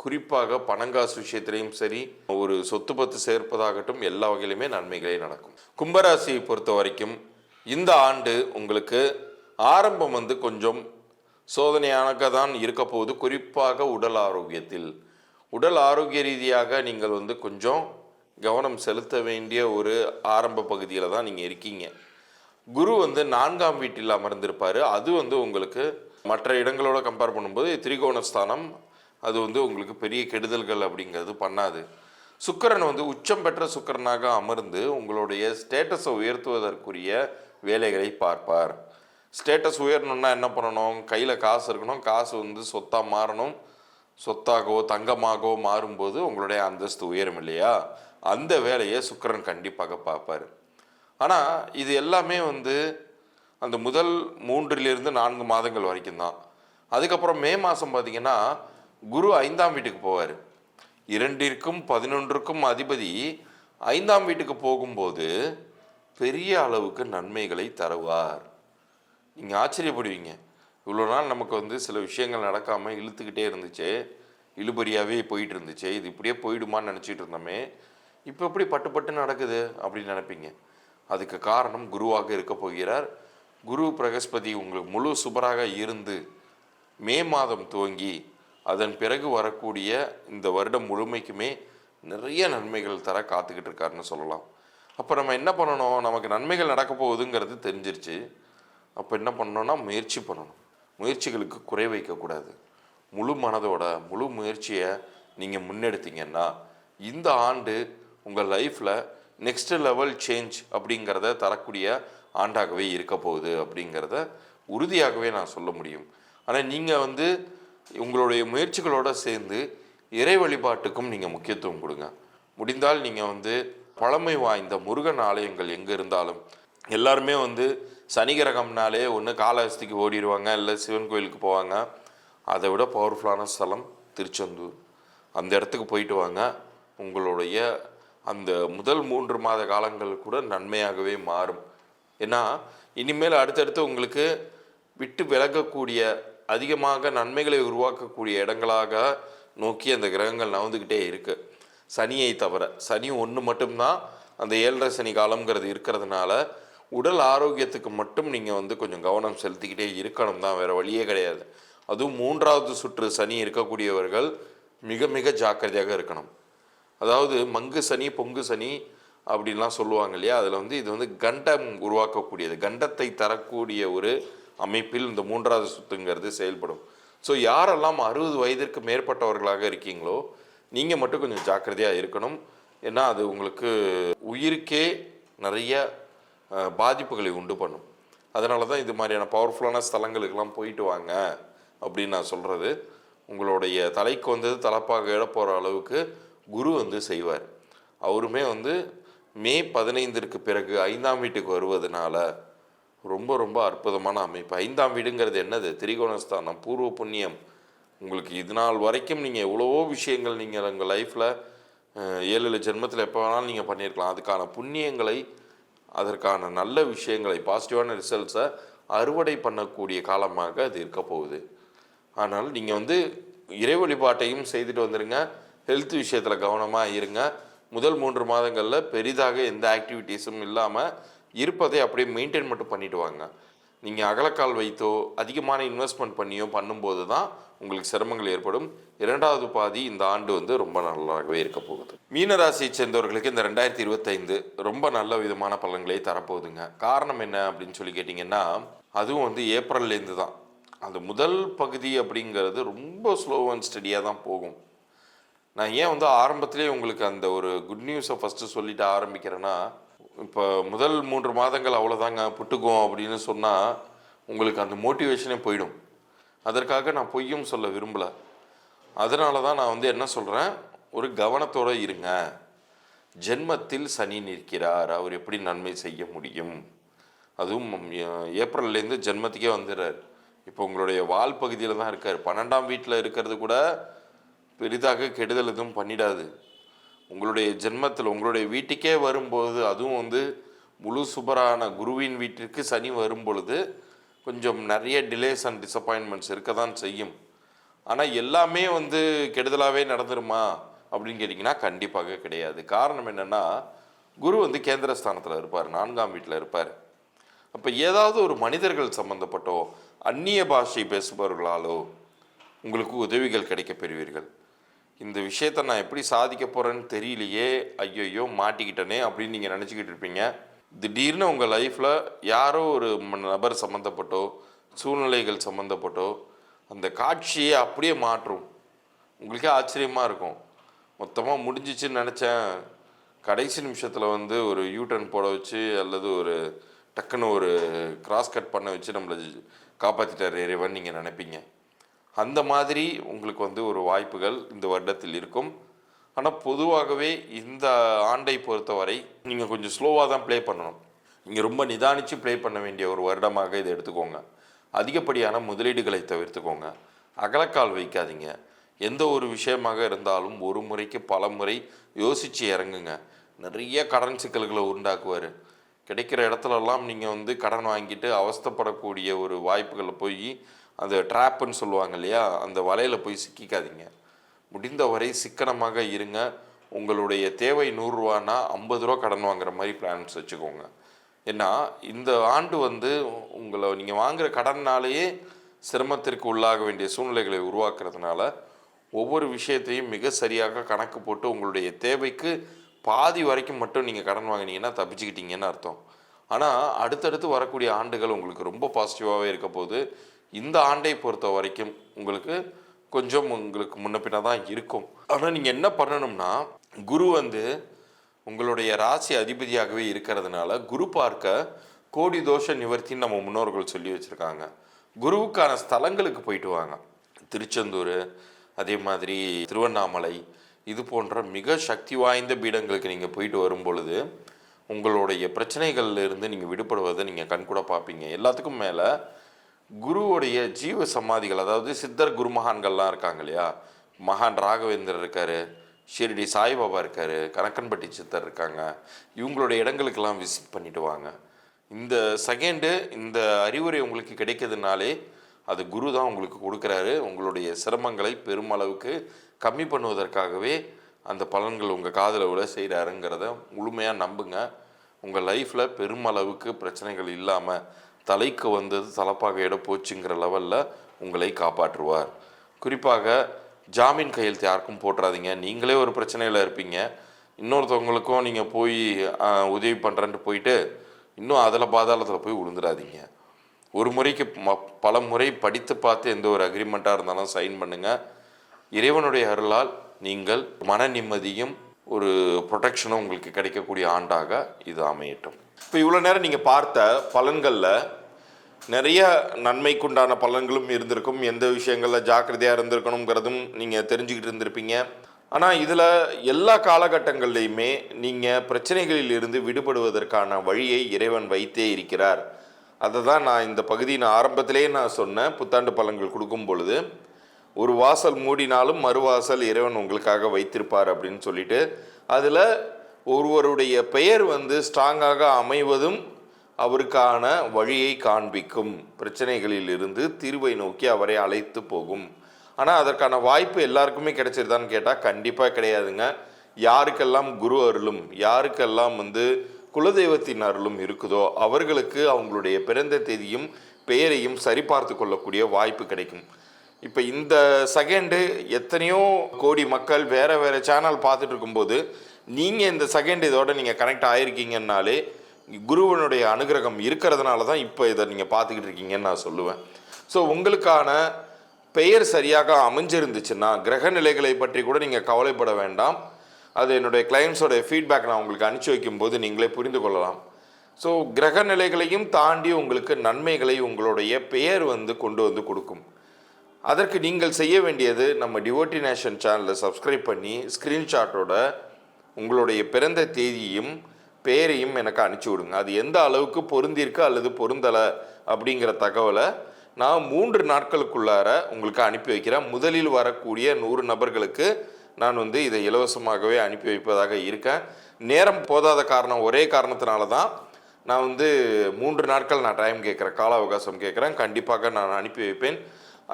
குறிப்பாக பணங்காசு விஷயத்திலையும் சரி, ஒரு சொத்து பத்து சேர்ப்பதாகட்டும், எல்லா வகையிலுமே நன்மைகளே நடக்கும். கும்பராசியை பொறுத்த வரைக்கும் இந்த ஆண்டு உங்களுக்கு ஆரம்பம் வந்து கொஞ்சம் சோதனையாக தான் இருக்க போகுது. குறிப்பாக உடல் ஆரோக்கியத்தில், உடல் ஆரோக்கிய ரீதியாக நீங்கள் வந்து கொஞ்சம் கவனம் செலுத்த வேண்டிய ஒரு ஆரம்ப பகுதியில் தான் நீங்கள் இருக்கீங்க. குரு வந்து 4ஆம் வீட்டில் அமர்ந்திருப்பார். அது வந்து உங்களுக்கு மற்ற இடங்களோட கம்பேர் பண்ணும்போது திரிகோணஸ்தானம், அது வந்து உங்களுக்கு பெரிய கெடுதல்கள் அப்படிங்கிறது பண்ணாது. சுக்கிரன் வந்து உச்சம் பெற்ற சுக்கிரனாக அமர்ந்து உங்களுடைய ஸ்டேட்டஸை உயர்த்துவதற்குரிய வேலைகளை பார்ப்பார். ஸ்டேட்டஸ் உயரணும்னா என்ன பண்ணணும்? கையில் காசு இருக்கணும். காசு வந்து சொத்தாக மாறணும். சொத்தாகவோ தங்கமாகவோ மாறும்போது உங்களுடைய அந்தஸ்து உயரும் இல்லையா? அந்த வேலையை சுக்கிரன் கண்டிப்பாக பார்ப்பார். ஆனால் இது எல்லாமே வந்து அந்த முதல் 3லிருந்து 4 மாதங்கள் வரைக்கும் தான். அதுக்கப்புறம் மே மாதம் பார்த்தீங்கன்னா குரு 5ஆம் வீட்டுக்கு போவார். 2ற்கும் 11ற்கும் அதிபதி 5ஆம் வீட்டுக்கு போகும்போது பெரிய அளவுக்கு நன்மைகளை தருவார். நீங்கள் ஆச்சரியப்படுவீங்க. இவ்வளோ நாள் நமக்கு வந்து சில விஷயங்கள் நடக்காமல் இழுத்துக்கிட்டே இருந்துச்சு, இழுபறியாகவே போயிட்டு இருந்துச்சு, இது இப்படியே போயிடுமான்னு நினச்சிட்டு இருந்தோமே, இப்போ எப்படி பட்டு பட்டு நடக்குது அப்படின்னு நினைப்பீங்க. அதுக்கு காரணம் குருவாக இருக்க போகிறார். குரு பிரகஸ்பதி உங்களுக்கு முழு சுபராக இருந்து மே மாதம் துவங்கி அதன் பிறகு வரக்கூடிய இந்த வருடம் முழுமைக்குமே நிறைய நன்மைகள் தர காத்துக்கிட்டு இருக்காருன்னு சொல்லலாம். அப்போ நம்ம என்ன பண்ணணும்? நமக்கு நன்மைகள் நடக்க போகுதுங்கிறது தெரிஞ்சிருச்சு. அப்போ என்ன பண்ணணும்னா முயற்சி பண்ணணும். முயற்சிகளுக்கு குறை வைக்கக்கூடாது. முழு மனதோட முழு முயற்சியை நீங்கள் முன்னெடுத்தீங்கன்னா இந்த ஆண்டு உங்கள் லைஃப்பில் நெக்ஸ்ட் லெவல் சேஞ்ச் அப்படிங்கிறத தரக்கூடிய ஆண்டாகவே இருக்க போகுது அப்படிங்கிறத உறுதியாகவே நான் சொல்ல முடியும். ஆனால் நீங்கள் வந்து உங்களுடைய முயற்சிகளோடு சேர்ந்து இறை வழிபாட்டுக்கும் நீங்கள் முக்கியத்துவம் கொடுங்க. முடிந்தால் நீங்கள் வந்து பழமை வாய்ந்த முருகன் ஆலயங்கள் எங்கே இருந்தாலும், எல்லாருமே வந்து சனிகிரகம்னாலே ஒன்று காளஹஸ்திக்கு ஓடிடுவாங்க, இல்லை சிவன் கோயிலுக்கு போவாங்க. அதை விட பவர்ஃபுல்லான ஸ்தலம் திருச்செந்தூர். அந்த இடத்துக்கு போயிட்டு வாங்க. உங்களுடைய அந்த முதல் 3 மாத காலங்கள் கூட நன்மையாகவே மாறும். ஏன்னா இனிமேல் அடுத்தடுத்து உங்களுக்கு விட்டு விலகக்கூடிய அதிகமாக நன்மைகளை உருவாக்கக்கூடிய இடங்களாக நோக்கி அந்த கிரகங்கள் நகர்ந்துக்கிட்டே இருக்குது. சனியை தவிர சனி 1 மட்டும்தான் அந்த 7.5 சனி காலங்கிறது இருக்கிறதுனால உடல் ஆரோக்கியத்துக்கு மட்டும் நீங்கள் வந்து கொஞ்சம் கவனம் செலுத்திக்கிட்டே இருக்கணும் தான், வேறு வழியே கிடையாது. அதுவும் 3வது சுற்று சனி இருக்கக்கூடியவர்கள் மிக மிக ஜாக்கிரதையாக இருக்கணும். அதாவது மங்கு சனி பொங்கு சனி அப்படின்லாம் சொல்லுவாங்க இல்லையா, அதில் வந்து இது வந்து கண்டம் உருவாக்கக்கூடியது, கண்டத்தை தரக்கூடிய ஒரு அமைப்பில் இந்த 3வது சுத்துங்கிறது செயல்படும். ஸோ யாரெல்லாம் 60 வயதிற்கு மேற்பட்டவர்களாக இருக்கீங்களோ நீங்கள் மட்டும் கொஞ்சம் ஜாக்கிரதையாக இருக்கணும். ஏன்னா அது உங்களுக்கு உயிருக்கே நிறைய பாதிப்புகளை உண்டு பண்ணும். அதனால தான் இது மாதிரியான பவர்ஃபுல்லான ஸ்தலங்களுக்கெல்லாம் போயிட்டு வாங்க அப்படின்னு நான் சொல்கிறது. உங்களுடைய தலைக்கு வந்தது தலைப்பாக இழப்போகிற அளவுக்கு குரு வந்து செய்வார். அவருமே வந்து மே 15ற்கு பிறகு 5ஆம் வீட்டுக்கு வருவதனால ரொம்ப ரொம்ப அற்புதமான அமைப்பு. 5ஆம் வீடுங்கிறது என்னது? திரிகோணஸ்தானம், பூர்வ புண்ணியம். உங்களுக்கு இது நாள் வரைக்கும் நீங்கள் எவ்வளவோ விஷயங்கள் நீங்கள் உங்கள் லைஃப்பில் 7 ஜென்மத்தில் எப்போ வேணாலும் நீங்கள் பண்ணியிருக்கலாம். அதுக்கான புண்ணியங்களை, அதற்கான நல்ல விஷயங்களை, பாசிட்டிவான ரிசல்ட்ஸை அறுவடை பண்ணக்கூடிய காலமாக அது இருக்க போகுது. ஆனால் நீங்கள் வந்து இறை வழிபாட்டையும் செய்துட்டு வந்துடுங்க. ஹெல்த் விஷயத்தில் கவனமாக இருங்க. முதல் 3 மாதங்களில் பெரிதாக எந்த ஆக்டிவிட்டீஸும் இல்லாமல் இருப்பதை அப்படியே மெயின்டைன் மட்டும் பண்ணிட்டு வாங்க. நீங்கள் அகலக்கால் வைத்தோ அதிகமான இன்வெஸ்ட்மெண்ட் பண்ணியோ பண்ணும்போது தான் உங்களுக்கு சிரமங்கள் ஏற்படும். 2வது பாதி இந்த ஆண்டு வந்து ரொம்ப நல்லாகவே இருக்க போகுது. மீனராசியை சேர்ந்தவர்களுக்கு இந்த 2025 ரொம்ப நல்ல விதமான பலன்களை தரப்போகுதுங்க. காரணம் என்ன அப்படின்னு சொல்லி கேட்டிங்கன்னா, அதுவும் வந்து ஏப்ரல்லேருந்து தான். அந்த முதல் பகுதி அப்படிங்கிறது ரொம்ப ஸ்லோ அண்ட் ஸ்டடியாக தான் போகும். நான் ஏன் வந்து ஆரம்பத்திலே உங்களுக்கு அந்த ஒரு குட் நியூஸை ஃபஸ்ட்டு சொல்லிட்டு ஆரம்பிக்கிறேன்னா, இப்போ முதல் 3 மாதங்கள் அவ்வளோதாங்க புட்டுக்கும் அப்படின்னு சொன்னால் உங்களுக்கு அந்த மோட்டிவேஷனே போயிடும். அதற்காக நான் பொய்யும் சொல்ல விரும்பலை. அதனால தான் நான் வந்து என்ன சொல்கிறேன், ஒரு கவனத்தோடு இருங்க. ஜென்மத்தில் சனி நிற்கிறார், அவர் எப்படி நன்மை செய்ய முடியும்? அதுவும் ஏப்ரல்லேருந்து ஜென்மத்துக்கே வந்துடுறார். இப்போ உங்களுடைய வால் பகுதியில் தான் இருக்கார். 12ஆம் வீட்டில் இருக்கிறது கூட பெரிதாக கெடுதல் எதுவும் பண்ணிடாது. உங்களுடைய ஜென்மத்தில் உங்களுடைய வீட்டுக்கே வரும்போது, அதுவும் வந்து முழு சுபரான குருவின் வீட்டிற்கு சனி வரும் பொழுது கொஞ்சம் நிறைய டிலேஸ் அண்ட் டிசப்பாயின்மெண்ட்ஸ் இருக்க தான் செய்யும். ஆனால் எல்லாமே வந்து கெடுதலாகவே நடந்துருமா அப்படின்னு கேட்டிங்கன்னா கண்டிப்பாக கிடையாது. காரணம் என்னென்னா, குரு வந்து கேந்திரஸ்தானத்தில் இருப்பார், 4ஆம் வீட்டில் இருப்பார். அப்போ ஏதாவது ஒரு மனிதர்கள் சம்மந்தப்பட்டோ அந்நிய பாஷை பேசுபவர்களாலோ உங்களுக்கு உதவிகள் கிடைக்க பெறுவீர்கள். இந்த விஷயத்தை நான் எப்படி சாதிக்க போகிறேன்னு தெரியலையே, ஐயோ மாட்டிக்கிட்டனே அப்படின்னு நீங்கள் நினச்சிக்கிட்டு இருப்பீங்க. திடீர்னு உங்கள் லைஃப்பில் யாரோ ஒரு நபர் சம்மந்தப்பட்டோ சூழ்நிலைகள் சம்மந்தப்பட்டோ அந்த காட்சியை அப்படியே மாற்றும். உங்களுக்கே ஆச்சரியமாக இருக்கும். மொத்தமாக முடிஞ்சிச்சுன்னு நினச்சேன், கடைசி நிமிஷத்தில் வந்து ஒரு யூட்டர்ன் போட வச்சு அல்லது ஒரு டக்குன்னு ஒரு கிராஸ் கட் பண்ண வச்சு நம்மளை காப்பாற்றிட்டார் இறைவன் நீங்கள் நினைப்பீங்க. அந்த மாதிரி உங்களுக்கு வந்து ஒரு வாய்ப்புகள் இந்த வருடத்தில் இருக்கும். ஆனால் பொதுவாகவே இந்த ஆண்டை பொறுத்தவரை நீங்கள் கொஞ்சம் ஸ்லோவாக தான் ப்ளே பண்ணணும். நீங்கள் ரொம்ப நிதானித்து ப்ளே பண்ண வேண்டிய ஒரு வருடமாக இதை எடுத்துக்கோங்க. அதிகப்படியான முதலீடுகளை தவிர்த்துக்கோங்க. அகலக்கால் வைக்காதீங்க. எந்த ஒரு விஷயமாக இருந்தாலும் ஒரு முறைக்கு பல முறை யோசித்து இறங்குங்க. நிறைய கடன் சிக்கல்களை உண்டாக்குவார். கிடைக்கிற இடத்துலலாம் நீங்கள் வந்து கடன் வாங்கிட்டு அவஸ்தைப்படக்கூடிய ஒரு வாய்ப்புகளை போய் அந்த ட்ராப்புன்னு சொல்லுவாங்க இல்லையா, அந்த வலையில் போய் சிக்கிக்காதீங்க. முடிந்தவரை சிக்கனமாக இருங்க. உங்களுடைய தேவை 100 ரூபான்னா 50 ரூபா கடன் வாங்குற மாதிரி பிளான்ஸ் வச்சுக்கோங்க. ஏன்னா இந்த ஆண்டு வந்து உங்களை நீங்கள் வாங்குகிற கடன்னாலேயே சிரமத்திற்கு உள்ளாக வேண்டிய சூழ்நிலைகளை உருவாக்குறதுனால ஒவ்வொரு விஷயத்தையும் மிக சரியாக கணக்கு போட்டு உங்களுடைய தேவைக்கு பாதி வரைக்கும் மட்டும் நீங்கள் கடன் வாங்கினீங்கன்னா தப்பிச்சுக்கிட்டீங்கன்னு அர்த்தம். ஆனால் அடுத்தடுத்து வரக்கூடிய ஆண்டுகள் உங்களுக்கு ரொம்ப பாசிட்டிவாகவே இருக்க போது. இந்த ஆண்டை பொறுத்த வரைக்கும் உங்களுக்கு கொஞ்சம் உங்களுக்கு முன்ன பின்ன தான் இருக்கும். ஆனால் நீங்கள் என்ன பண்ணணும்னா, குரு வந்து உங்களுடைய ராசி அதிபதியாகவே இருக்கிறதுனால குரு பார்க்க கோடி தோஷ நிவர்த்தின்னு நம்ம முன்னோர்கள் சொல்லி வச்சுருக்காங்க. குருவுக்கான ஸ்தலங்களுக்கு போயிட்டு வாங்க. திருச்செந்தூர், அதே மாதிரி திருவண்ணாமலை, இது போன்ற மிக சக்தி வாய்ந்த பீடங்களுக்கு நீங்கள் போயிட்டு வரும் பொழுது உங்களுடைய பிரச்சனைகள்லேருந்து நீங்கள் விடுபடுவதை நீங்கள் கண்கூட பார்ப்பீங்க. எல்லாத்துக்கும் மேலே குருவுடைய ஜீவ சமாதிகள், அதாவது சித்தர் குருமகான்கள்லாம் இருக்காங்க இல்லையா, மகான் ராகவேந்தர் இருக்கார், ஷிரடி சாய்பாபா இருக்கார், கணக்கன்பட்டி சித்தர் இருக்காங்க. இவங்களுடைய இடங்களுக்கெல்லாம் விசிட் பண்ணிட்டு வாங்க. இந்த செகண்டு இந்த அறிவுரை உங்களுக்கு கிடைக்கிறதுனாலே அது குரு தான் உங்களுக்கு கொடுக்குறாரு. உங்களுடைய சிரமங்களை பெருமளவுக்கு கம்மி பண்ணுவதற்காகவே அந்த பலன்கள் உங்கள் காதில் விட செய்கிறாருங்கிறத முழுமையாக நம்புங்க. உங்கள் லைஃப்பில் பெருமளவுக்கு பிரச்சனைகள் இல்லாமல் தலைக்கு வந்தது தலைப்பாக இட போச்சுங்கிற லெவலில் உங்களை காப்பாற்றுவார். குறிப்பாக ஜாமீன் கையெழுத்து யாருக்கும் போட்டுறாதீங்க. நீங்களே ஒரு பிரச்சனையில் இருப்பீங்க, இன்னொருத்தவங்களுக்கும் நீங்கள் போய் உதவி பண்ணுறேன்ட்டு போயிட்டு இன்னும் அதில் பாதாளத்தில் போய் விழுந்துடாதீங்க. ஒரு முறைக்கு பல முறை படித்து பார்த்து எந்த ஒரு அக்ரிமெண்ட்டாக இருந்தாலும் சைன் பண்ணுங்கள். இறைவனுடைய அருளால் நீங்கள் மன நிம்மதியும் ஒரு ப்ரொடெக்ஷனும் உங்களுக்கு கிடைக்கக்கூடிய ஆண்டாக இது அமையட்டும். இப்போ இவ்வளோ நேரம் நீங்கள் பார்த்த பலன்களில் நிறைய நன்மைக்குண்டான பலன்களும் இருந்திருக்கும், எந்த விஷயங்களில் ஜாக்கிரதையாக இருந்திருக்கணுங்கிறதும் நீங்கள் தெரிஞ்சுக்கிட்டு இருந்திருப்பீங்க. ஆனால் இதில் எல்லா காலகட்டங்கள்லையுமே நீங்கள் பிரச்சனைகளில் இருந்து விடுபடுவதற்கான வழியை இறைவன் வைத்தே இருக்கிறார். அதை தான் நான் இந்த பகுதியின் ஆரம்பத்திலேயே நான் சொன்னேன். புத்தாண்டு பலன்கள் கொடுக்கும் பொழுது ஒரு வாசல் மூடினாலும் மறுவாசல் இறைவன் உங்களுக்காக வைத்திருப்பார் அப்படின்னு சொல்லிட்டு, அதில் ஒருவருடைய பெயர் ஸ்ட்ராங்காக அமைவதும் அவருக்கான வழியை காண்பிக்கும், பிரச்சனைகளில் இருந்து தீர்வை நோக்கி அவரை அழைத்து போகும். ஆனால் அதற்கான வாய்ப்பு எல்லாருக்குமே கிடைச்சிருதான்னு கேட்டால் கண்டிப்பாக கிடையாதுங்க. யாருக்கெல்லாம் குரு அருளும், யாருக்கெல்லாம் குலதெய்வத்தின் அருளும் இருக்குதோ அவர்களுக்கு அவங்களுடைய பிறந்த தேதியும் பெயரையும் சரிபார்த்து கொள்ளக்கூடிய வாய்ப்பு கிடைக்கும். இப்போ இந்த செகண்டு எத்தனையோ கோடி மக்கள் வேறு வேறு சேனல் பார்த்துட்டு இருக்கும்போது நீங்கள் இந்த செகண்ட் இதோட நீங்கள் கனெக்ட் ஆகிருக்கீங்கன்னாலே குருவனுடைய அனுகிரகம் இருக்கிறதுனால தான் இப்போ இதை நீங்கள் பார்த்துக்கிட்டு இருக்கீங்கன்னு நான் சொல்லுவேன். ஸோ உங்களுக்கான பெயர் சரியாக அமைஞ்சிருந்துச்சுன்னா கிரக நிலைகளை பற்றி கூட நீங்கள் கவலைப்பட வேண்டாம். அது என்னுடைய கிளைண்ட்ஸோடைய ஃபீட்பேக் நான் உங்களுக்கு அனுப்பிச்சி வைக்கும்போது நீங்களே புரிந்து கொள்ளலாம். ஸோ கிரக நிலைகளையும் தாண்டி உங்களுக்கு நன்மைகளை உங்களுடைய பெயர் கொண்டு கொடுக்கும். அதற்கு நீங்கள் செய்ய வேண்டியது நம்ம டிவோட்டி நேஷன் சேனலில் சப்ஸ்கிரைப் பண்ணி ஸ்க்ரீன்ஷாட்டோட உங்களுடைய பிறந்த தேதியும் பெயரையும் எனக்கு அனுப்பிச்சி விடுங்க. அது எந்த அளவுக்கு பொருந்திருக்கு அல்லது பொருந்தலை அப்படிங்கிற தகவலை நான் 3 நாட்களுக்குள்ளார உங்களுக்கு அனுப்பி வைக்கிறேன். முதலில் வரக்கூடிய 100 நபர்களுக்கு நான் இதை இலவசமாகவே அனுப்பி வைப்பதாக இருக்கேன். நேரம் போதாத காரணம், ஒரே காரணத்தினால தான் நான் 3 நாட்கள் நான் டைம் கேட்குறேன், கால அவகாசம் கேட்குறேன். கண்டிப்பாக நான் அனுப்பி வைப்பேன்.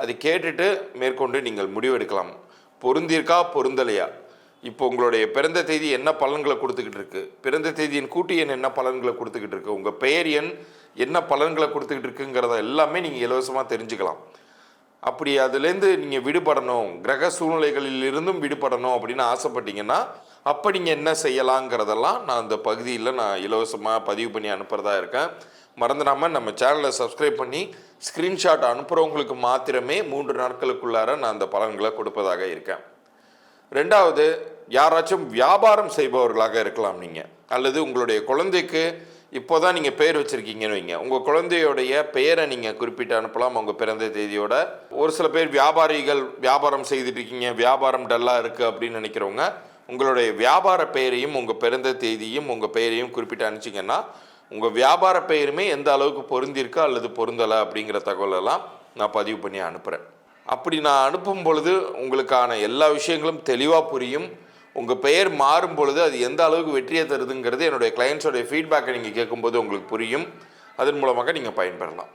அது கேட்டுட்டு மேற்கொண்டு நீங்கள் முடிவெடுக்கலாம், பொருந்திருக்கா பொருந்தலையா. இப்போ உங்களுடைய பிறந்த தேதி என்ன பலன்களை கொடுத்துக்கிட்டு இருக்கு, பிறந்த தேதியின் கூட்டு எண் என்ன பலன்களை கொடுத்துக்கிட்டு இருக்கு, உங்கள் பெயர் எண் என்ன பலன்களை கொடுத்துக்கிட்டு இருக்குங்கிறத எல்லாமே நீங்கள் இலவசமாக தெரிஞ்சுக்கலாம். அப்படி அதுலேருந்து நீங்கள் விடுபடணும், கிரக சூழ்நிலைகளில் இருந்தும் விடுபடணும் அப்படின்னு ஆசைப்பட்டீங்கன்னா அப்போ நீங்கள் என்ன செய்யலாங்கிறதெல்லாம் நான் இந்த பகுதியில் நான் இலவசமாக பதிவு பண்ணி அனுப்புகிறதா இருக்கேன். மறந்துடாமல் நம்ம சேனலை சப்ஸ்கிரைப் பண்ணி ஸ்க்ரீன்ஷாட் அனுப்புகிறவங்களுக்கு மாத்திரமே 3 நாட்களுக்குள்ளார நான் அந்த பலன்களை கொடுப்பதாக இருக்கேன். ரெண்டாவது, யாராச்சும் வியாபாரம் செய்பவர்களாக இருக்கலாம் நீங்கள், அல்லது உங்களுடைய குழந்தைக்கு இப்போ தான் நீங்கள் பெயர் வச்சுருக்கீங்கன்னு வைங்க, உங்கள் குழந்தையோடைய பெயரை நீங்கள் குறிப்பிட்டு அனுப்பலாம் உங்கள் பிறந்த தேதியோட. ஒரு சில பேர் வியாபாரிகள் வியாபாரம் செய்துட்டு இருக்கீங்க, வியாபாரம் டல்லாக இருக்குது அப்படின்னு நினைக்கிறவங்க உங்களுடைய வியாபார பெயரையும் உங்கள் பிறந்த தேதியும் உங்கள் பெயரையும் குறிப்பிட்டு அனுப்பிச்சிங்கன்னா உங்கள் வியாபார பெயருமே எந்த அளவுக்கு பொருந்திருக்கு அல்லது பொருந்தலை அப்படிங்கிற தகவலெல்லாம் நான் பதிவு பண்ணி அனுப்புகிறேன். அப்படி நான் அனுப்பும் பொழுது உங்களுக்கான எல்லா விஷயங்களும் தெளிவாக புரியும். உங்கள் பெயர் மாறும் பொழுது அது எந்த அளவுக்கு வெற்றியை தருதுங்கிறது என்னுடைய கிளைண்ட்ஸோடைய ஃபீட்பேக்கை நீங்கள் கேட்கும்போது உங்களுக்கு புரியும். அதன் மூலமாக நீங்கள் பயன்பெறலாம்.